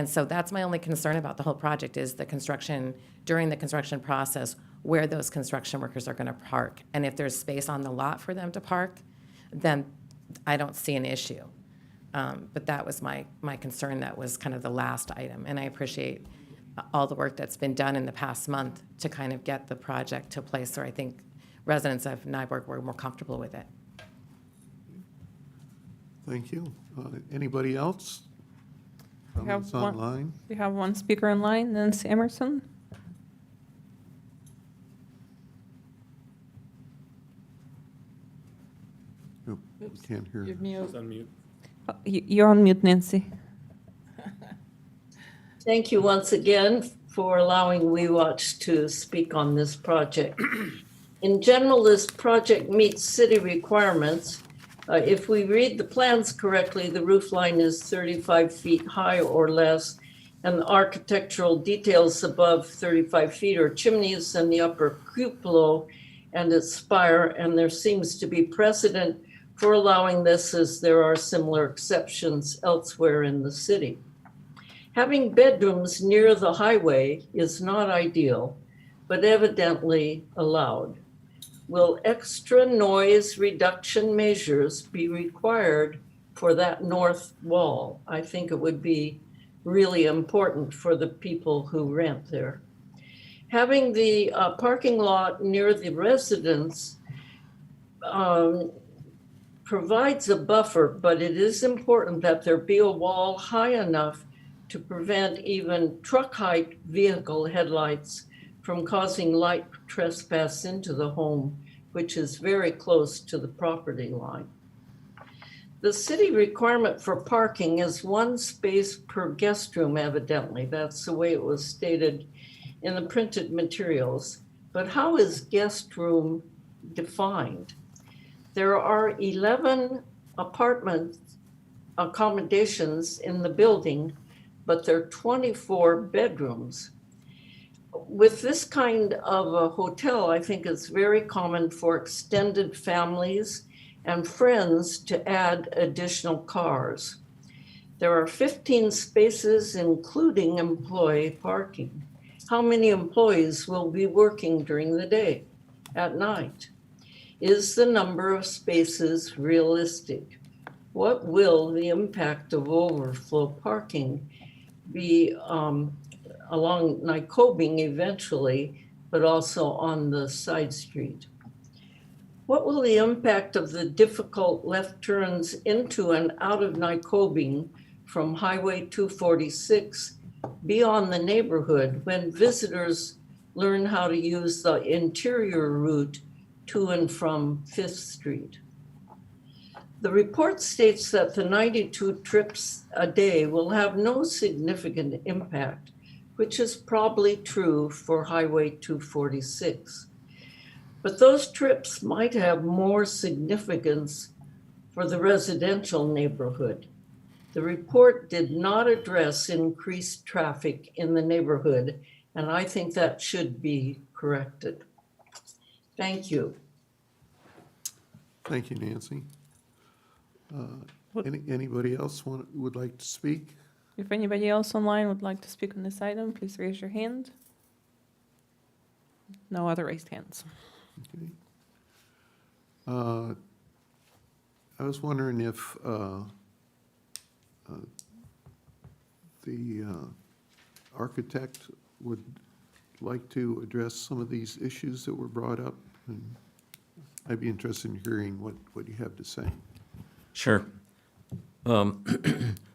Speaker 11: so that's my only concern about the whole project is the construction, during the construction process, where those construction workers are going to park. And if there's space on the lot for them to park, then I don't see an issue. But that was my concern. That was kind of the last item. And I appreciate all the work that's been done in the past month to kind of get the project to a place where I think residents of Nyborg were more comfortable with it.
Speaker 1: Thank you. Anybody else? Comments online?
Speaker 3: We have one speaker online, Nancy Emerson.
Speaker 1: Nope, we can't hear.
Speaker 2: You're mute.
Speaker 4: Unmute.
Speaker 3: You're on mute, Nancy.
Speaker 10: Thank you once again for allowing WeWatch to speak on this project. In general, this project meets city requirements. If we read the plans correctly, the roof line is 35 feet high or less, and the architectural details above 35 feet are chimneys and the upper cupola and its spire, and there seems to be precedent for allowing this as there are similar exceptions elsewhere in the city. Having bedrooms near the highway is not ideal, but evidently allowed. Will extra noise reduction measures be required for that north wall? I think it would be really important for the people who rent there. Having the parking lot near the residence provides a buffer, but it is important that there be a wall high enough to prevent even truck height vehicle headlights from causing light trespass into the home, which is very close to the property line. The city requirement for parking is 1 space per guest room, evidently. That's the way it was stated in the printed materials. But how is guest room defined? There are 11 apartment accommodations in the building, but there are 24 bedrooms. With this kind of a hotel, I think it's very common for extended families and friends to add additional cars. There are 15 spaces, including employee parking. How many employees will be working during the day, at night? Is the number of spaces realistic? What will the impact of overflow parking be along Nykobing eventually, but also on the side street? What will the impact of the difficult left turns into and out of Nykobing from Highway 246 be on the neighborhood when visitors learn how to use the interior route to and from 5th Street? The report states that the 92 trips a day will have no significant impact, which is probably true for Highway 246. But those trips might have more significance for the residential neighborhood. The report did not address increased traffic in the neighborhood, and I think that should be corrected. Thank you.
Speaker 1: Thank you, Nancy. Anybody else would like to speak?
Speaker 3: If anybody else online would like to speak on this item, please raise your hand. No other raised hands.
Speaker 1: Okay. I was wondering if the architect would like to address some of these issues that were brought up. And I'd be interested in hearing what you have to say.
Speaker 13: Sure.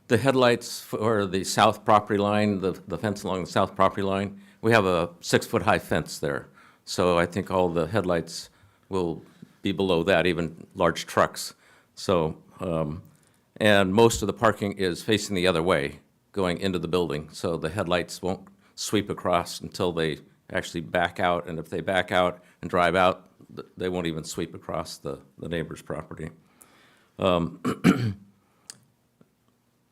Speaker 13: The headlights for the south property line, the fence along the south property line, we have a 6-foot-high fence there. So I think all the headlights will be below that, even large trucks. So, and most of the parking is facing the other way, going into the building. So the headlights won't sweep across until they actually back out. And if they back out and drive out, they won't even sweep across the neighbor's property.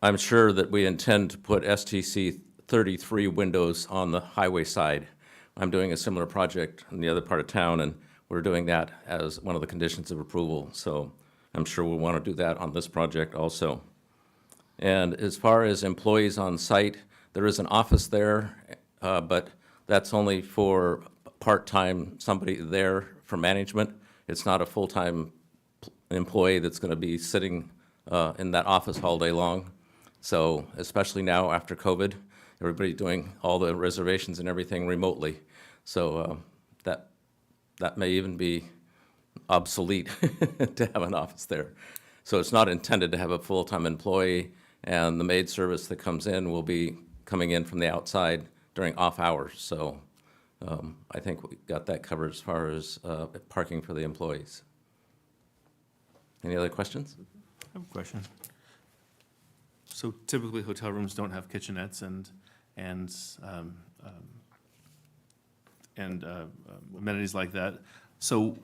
Speaker 13: I'm sure that we intend to put STC 33 windows on the highway side. I'm doing a similar project in the other part of town, and we're doing that as one of the conditions of approval. So I'm sure we'll want to do that on this project also. And as far as employees on site, there is an office there, but that's only for part-time, somebody there for management. It's not a full-time employee that's going to be sitting in that office all day long. So especially now after COVID, everybody doing all the reservations and everything remotely. So that may even be obsolete to have an office there. So it's not intended to have a full-time employee, and the maid service that comes in will be coming in from the outside during off hours. So I think we got that covered as far as parking for the employees. Any other questions?
Speaker 4: I have a question. So typically, hotel rooms don't have kitchenettes and amenities like that. So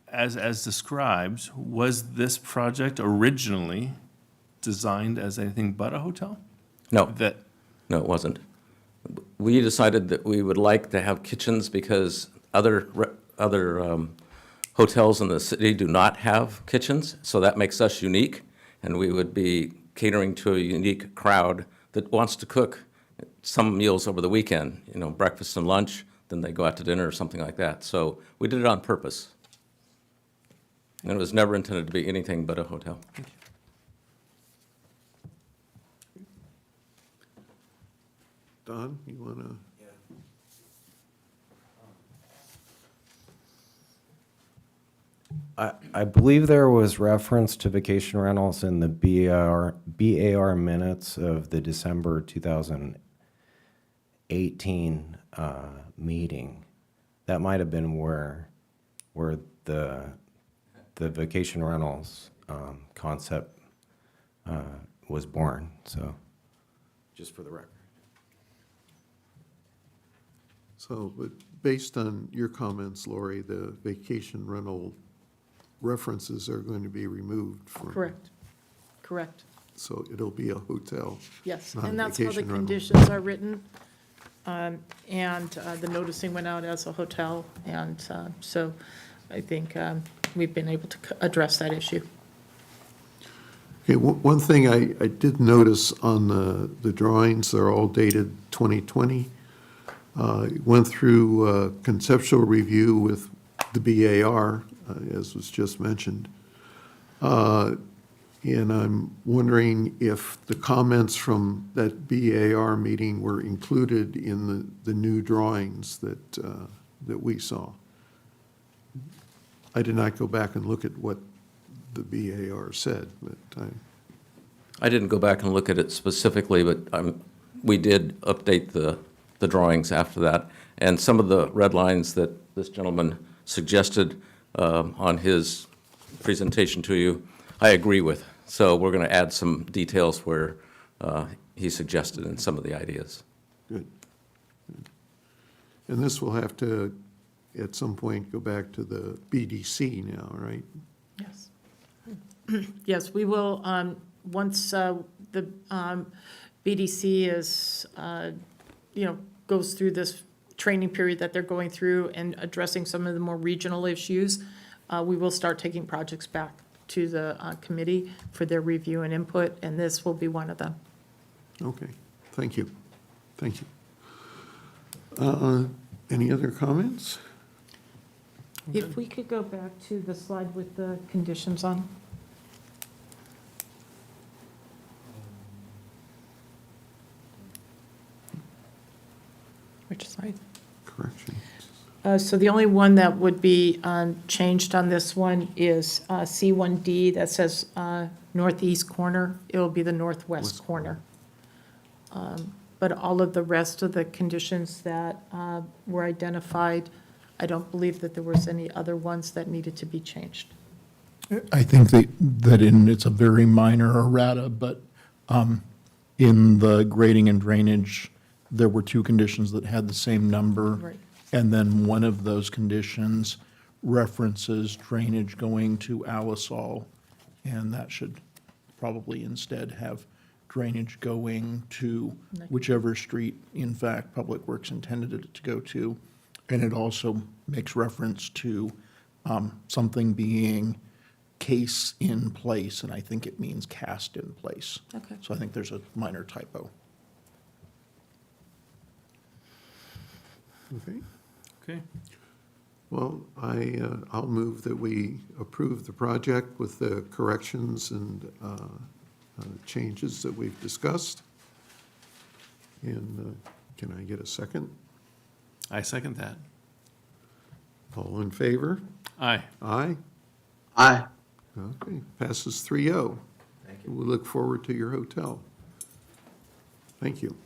Speaker 4: as described, was this project originally designed as anything but a hotel?
Speaker 13: No.
Speaker 4: That,
Speaker 13: No, it wasn't. We decided that we would like to have kitchens because other hotels in the city do not have kitchens, so that makes us unique, and we would be catering to a unique crowd that wants to cook some meals over the weekend, you know, breakfast and lunch, then they go out to dinner or something like that. So we did it on purpose. And it was never intended to be anything but a hotel.
Speaker 1: Don, you want to?
Speaker 14: I believe there was reference to vacation rentals in the BAR minutes of the December 2018 meeting. That might have been where the vacation rentals concept was born, so just for the record.
Speaker 1: So, but based on your comments, Lori, the vacation rental references are going to be removed from.
Speaker 2: Correct.
Speaker 1: So it'll be a hotel.
Speaker 2: Yes,
Speaker 1: not a
Speaker 2: and that's how the
Speaker 1: vacation rental.
Speaker 2: conditions are written. And the noticing went out as a hotel, and so I think we've been able to address that issue.
Speaker 1: Okay, one thing I did notice on the drawings, they're all dated 2020. Went through conceptual review with the BAR, as was just mentioned. And I'm wondering if the comments from that BAR meeting were included in the new drawings that we saw. I did not go back and look at what the BAR said, but
Speaker 13: I didn't go back and look at it specifically, but we did update the drawings after that. And some of the red lines that this gentleman suggested on his presentation to you, I agree with. So we're going to add some details where he suggested in some of the ideas.
Speaker 1: good. And this will have to, at some point, go back to the BDC now, right?
Speaker 2: Yes. Yes, we will, once the BDC is, goes through this training period that they're going through and addressing some of the more regional issues, we will start taking projects back to the committee for their review and input, and this will be one of them.
Speaker 1: Okay, Thank you. Thank you. Any other comments?
Speaker 2: If we could go back to the slide with the conditions on. Which slide?
Speaker 1: Correction.
Speaker 2: So the only one that would be changed on this one is C1D that says northeast corner. It will be the northwest
Speaker 1: West
Speaker 2: corner. But all of the rest of the conditions that were identified, I don't believe that there was any other ones that needed to be changed.
Speaker 6: I think it's a very minor errata, but in the grading and drainage, there were two conditions that had the same number.
Speaker 2: Right.
Speaker 6: And then one of those conditions references drainage going to Alisol, and that should probably instead have drainage going to whichever street, in fact, Public Works intended it to go to. And it also makes reference to something being case in place, and I think it means cast in place.
Speaker 2: Okay.
Speaker 6: So I think there's a minor typo.
Speaker 1: Okay.
Speaker 4: Okay.
Speaker 1: Well, I'll move that we approve the project with the corrections and changes that we've discussed. And can I get a second?
Speaker 4: I second that.
Speaker 1: All in favor?
Speaker 4: Aye.
Speaker 1: Aye?
Speaker 5: Aye.
Speaker 1: Okay, passes 3-0. Thank you. We look forward to your hotel. Thank you.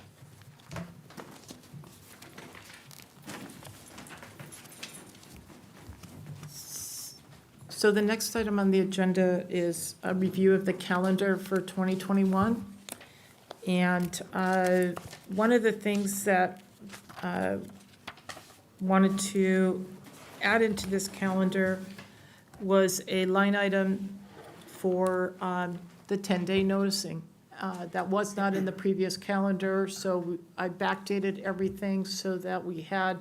Speaker 2: So the next item on the agenda is a review of the calendar for 2021. And one of the things that wanted to add into this calendar was a line item for the 10-day noticing. That was not in the previous calendar, so I backdated everything so that we had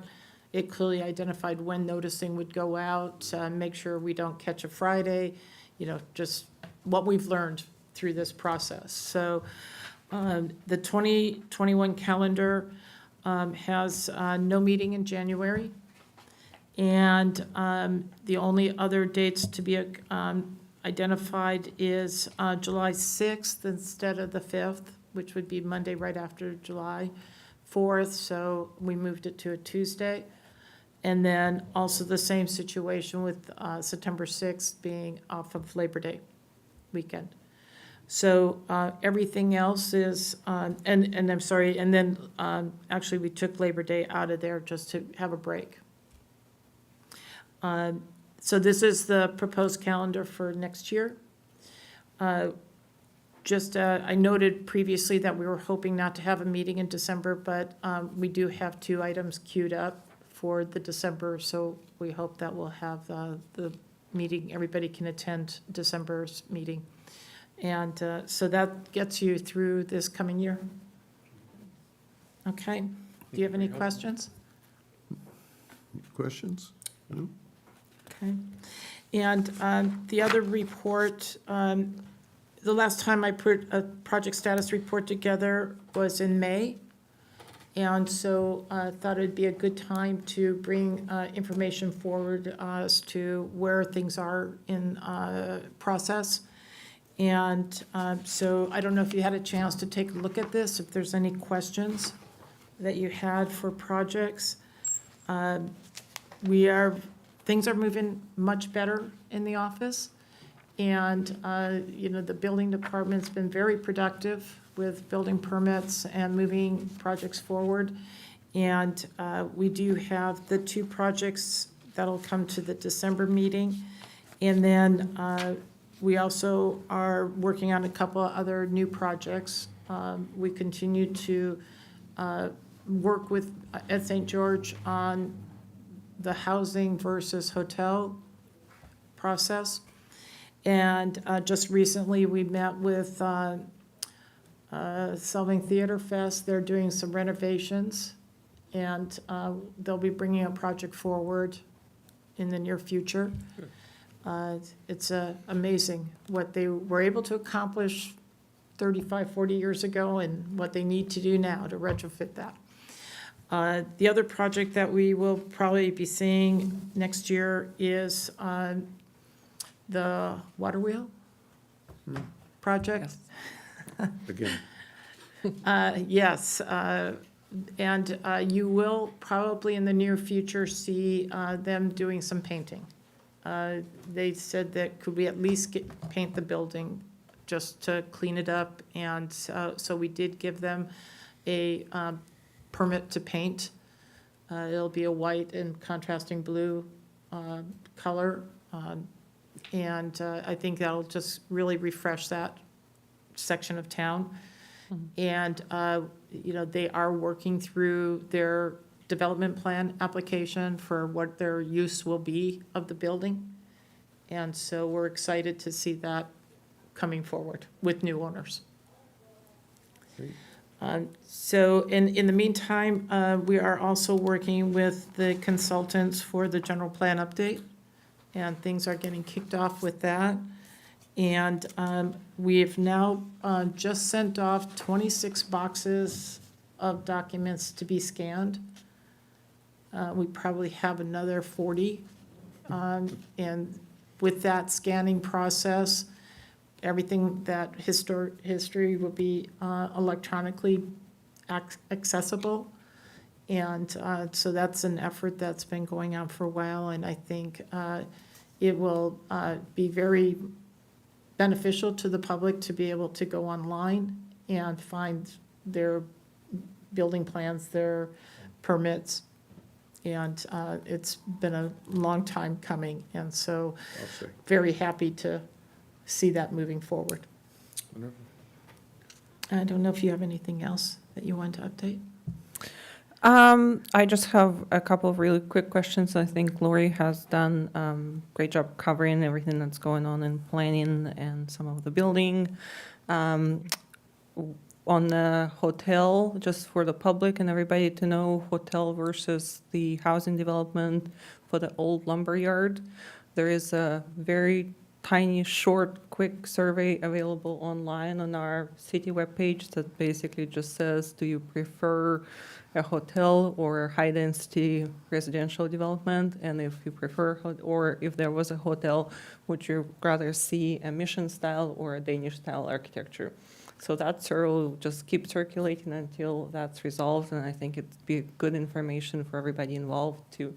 Speaker 2: it clearly identified when noticing would go out, make sure we don't catch a Friday, just what we've learned through this process. So the 2021 calendar has no meeting in January. And the only other dates to be identified is July 6th instead of the 5th, which would be Monday right after July 4th. So we moved it to a Tuesday. And then also the same situation with September 6th being off of Labor Day weekend. So everything else is, and I'm sorry, and then actually we took Labor Day out of there just to have a break. So this is the proposed calendar for next year. I noted previously that we were hoping not to have a meeting in December, but we do have 2 items queued up for the December, so we hope that we'll have the meeting, everybody can attend December's meeting. And so that gets you through this coming year. Okay, do you have any questions?
Speaker 1: Questions? No?
Speaker 2: Okay. And the other report, the last time I put a project status report together was in May. And so I thought it'd be a good time to bring information forward as to where things are in process. And so I don't know if you had a chance to take a look at this, if there's any questions that you had for projects. Things are moving much better in the office. And, the building department's been very productive with building permits and moving projects forward. And we do have the 2 projects that'll come to the December meeting. And then we also are working on a couple of other new projects. We continue to work with at St. George on the housing versus hotel process. And just recently, we met with Solvang Theater Fest. They're doing some renovations, and they'll be bringing a project forward in the near future. It's amazing what they were able to accomplish 35, 40 years ago and what they need to do now to retrofit that. The other project that we will probably be seeing next year is the water wheel project.
Speaker 1: Again,
Speaker 2: Yes, and you will probably in the near future see them doing some painting. They said that could we at least paint the building just to clean it up, and so we did give them a permit to paint. It'll be a white and contrasting blue color, and I think that'll just really refresh that section of town. And, you know, they are working through their development plan application for what their use will be of the building. And so we're excited to see that coming forward with new owners. So in the meantime, we are also working with the consultants for the general plan update, and things are getting kicked off with that. And we have now just sent off 26 boxes of documents to be scanned. We probably have another 40. And with that scanning process, everything that history will be electronically accessible. And so that's an effort that's been going on for a while, and I think it will be very beneficial to the public to be able to go online and find their building plans, their permits. And it's been a long time coming, and so very happy to see that moving forward. I don't know if you have anything else that you want to update?
Speaker 3: I just have a couple of really quick questions. I think Lori has done great job covering everything that's going on in planning and some of the building. On the hotel, just for the public and everybody to know, hotel versus the housing development for the old lumber yard, there is a very tiny, short, quick survey available online on our city webpage that basically just says, do you prefer a hotel or high-density residential development? And if you prefer, or if there was a hotel, would you rather see a mission-style or a Danish-style architecture? So that survey will just keep circulating until that's resolved, and I think it'd be good information for everybody involved to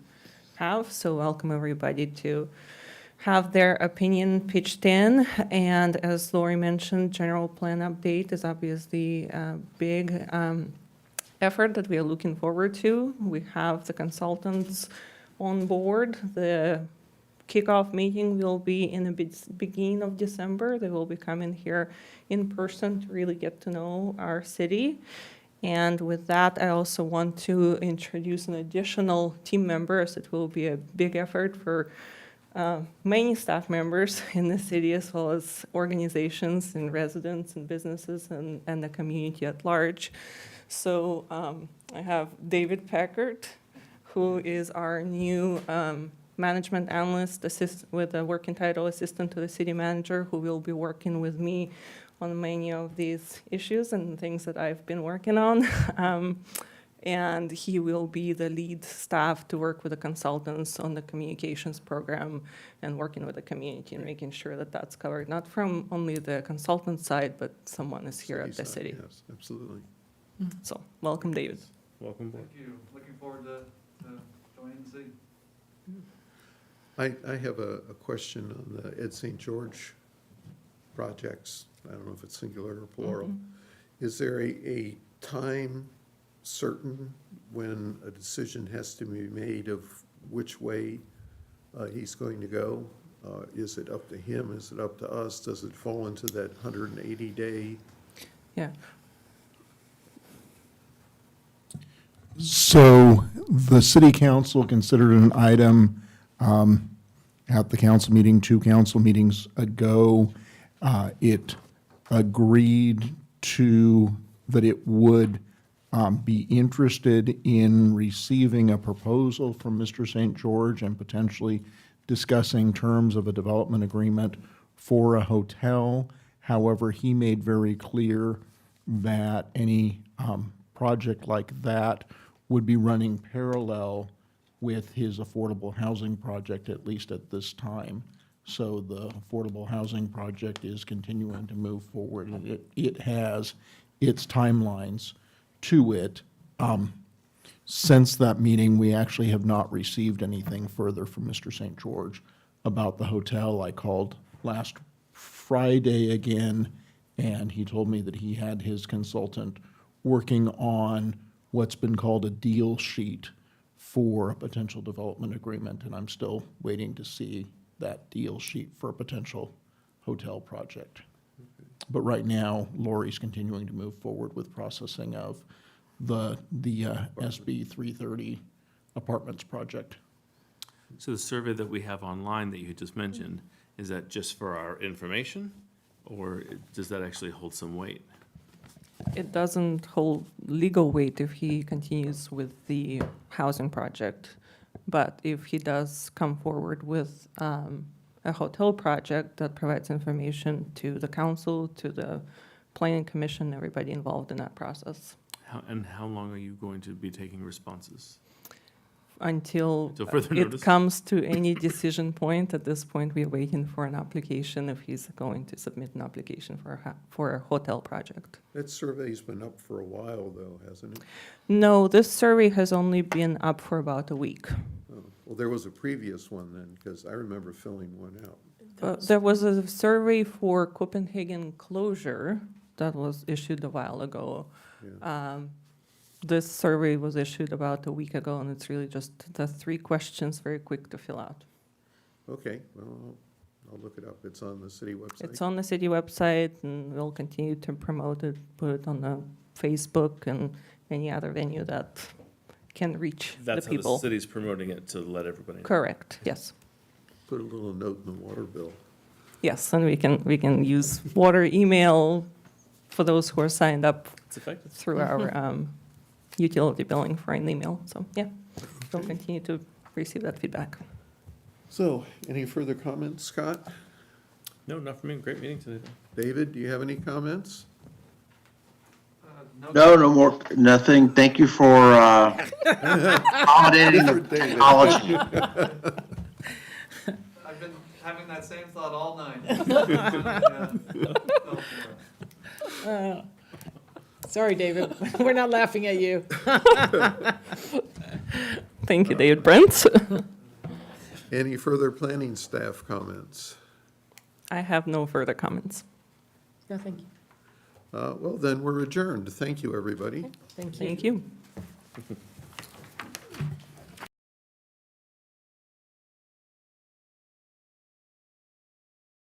Speaker 3: have. So welcome everybody to have their opinion pitched in. And as Lori mentioned, general plan update is obviously a big effort that we are looking forward to. We have the consultants on board. The kickoff meeting will be in the beginning of December. They will be coming here in person to really get to know our city. And with that, I also want to introduce an additional team member, as it will be a big effort for many staff members in the city, as well as organizations and residents and businesses and the community at large. So I have David Packard, who is our new management analyst with a working title assistant to the city manager, who will be working with me on many of these issues and things that I've been working on. And he will be the lead staff to work with the consultants on the communications program and working with the community and making sure that that's covered, not from only the consultant side, but someone is here at the city.
Speaker 1: Yes, absolutely.
Speaker 3: So, welcome, David.
Speaker 4: Welcome back.
Speaker 15: Thank you. Looking forward to joining the city.
Speaker 1: I have a question on the Ed St. George projects. I don't know if it's singular or plural. Is there a time certain when a decision has to be made of which way he's going to go? Is it up to him? Is it up to us? Does it fall into that 180-day?
Speaker 3: Yeah.
Speaker 6: So the city council considered an item at the council meeting, 2 council meetings ago. It agreed to that it would be interested in receiving a proposal from Mr. St. George and potentially discussing terms of a development agreement for a hotel. However, he made very clear that any project like that would be running parallel with his affordable housing project, at least at this time. So the affordable housing project is continuing to move forward. It has its timelines to it. Since that meeting, we actually have not received anything further from Mr. St. George about the hotel. I called last Friday again, and he told me that he had his consultant working on what's been called a deal sheet for a potential development agreement, and I'm still waiting to see that deal sheet for a potential hotel project. But right now, Lori's continuing to move forward with processing of the SB 330 apartments project.
Speaker 4: So the survey that we have online that you just mentioned, is that just for our information? Or does that actually hold some weight?
Speaker 3: It doesn't hold legal weight if he continues with the housing project. But if he does come forward with a hotel project that provides information to the council, to the planning commission, everybody involved in that process.
Speaker 4: How long are you going to be taking responses?
Speaker 3: Until
Speaker 4: Till further
Speaker 3: it
Speaker 4: notice?
Speaker 3: comes to any decision point. At this point, we're waiting for an application, if he's going to submit an application for a hotel project.
Speaker 1: That survey's been up for a while, though, hasn't it?
Speaker 3: No, this survey has only been up for about a week.
Speaker 1: Oh, well, there was a previous one then, because I remember filling one out.
Speaker 3: There was a survey for Copenhagen closure that was issued a while ago.
Speaker 1: Yeah.
Speaker 3: This survey was issued about a week ago, and it's really just the 3 questions, very quick to fill out.
Speaker 1: Okay, well, I'll look it up. It's on the city website.
Speaker 3: It's on the city website, and we'll continue to promote it, put it on the Facebook and any other venue that can reach the
Speaker 4: That's how the
Speaker 3: people.
Speaker 4: city's promoting it to let everybody know.
Speaker 3: Correct, yes.
Speaker 1: Put a little note in the water bill.
Speaker 3: Yes, and we can use water, email for those who are signed up
Speaker 4: It's effective.
Speaker 3: through our utility billing for an email. So, yeah, we'll continue to receive that feedback.
Speaker 1: So, any further comments, Scott?
Speaker 4: No, not for me. Great meeting today.
Speaker 1: David, do you have any comments?
Speaker 5: No more, nothing. Thank you for accommodating the
Speaker 1: Different David.
Speaker 5: technology.
Speaker 15: I've been having that same thought all night. Yeah. Go for it.
Speaker 2: Sorry, David, we're not laughing at you.
Speaker 3: Thank you, David Brent.
Speaker 1: Any further planning staff comments?
Speaker 3: I have no further comments.
Speaker 2: No, thank you.
Speaker 1: Well, then we're adjourned. Thank you, everybody.
Speaker 2: Thank you.
Speaker 3: Thank you.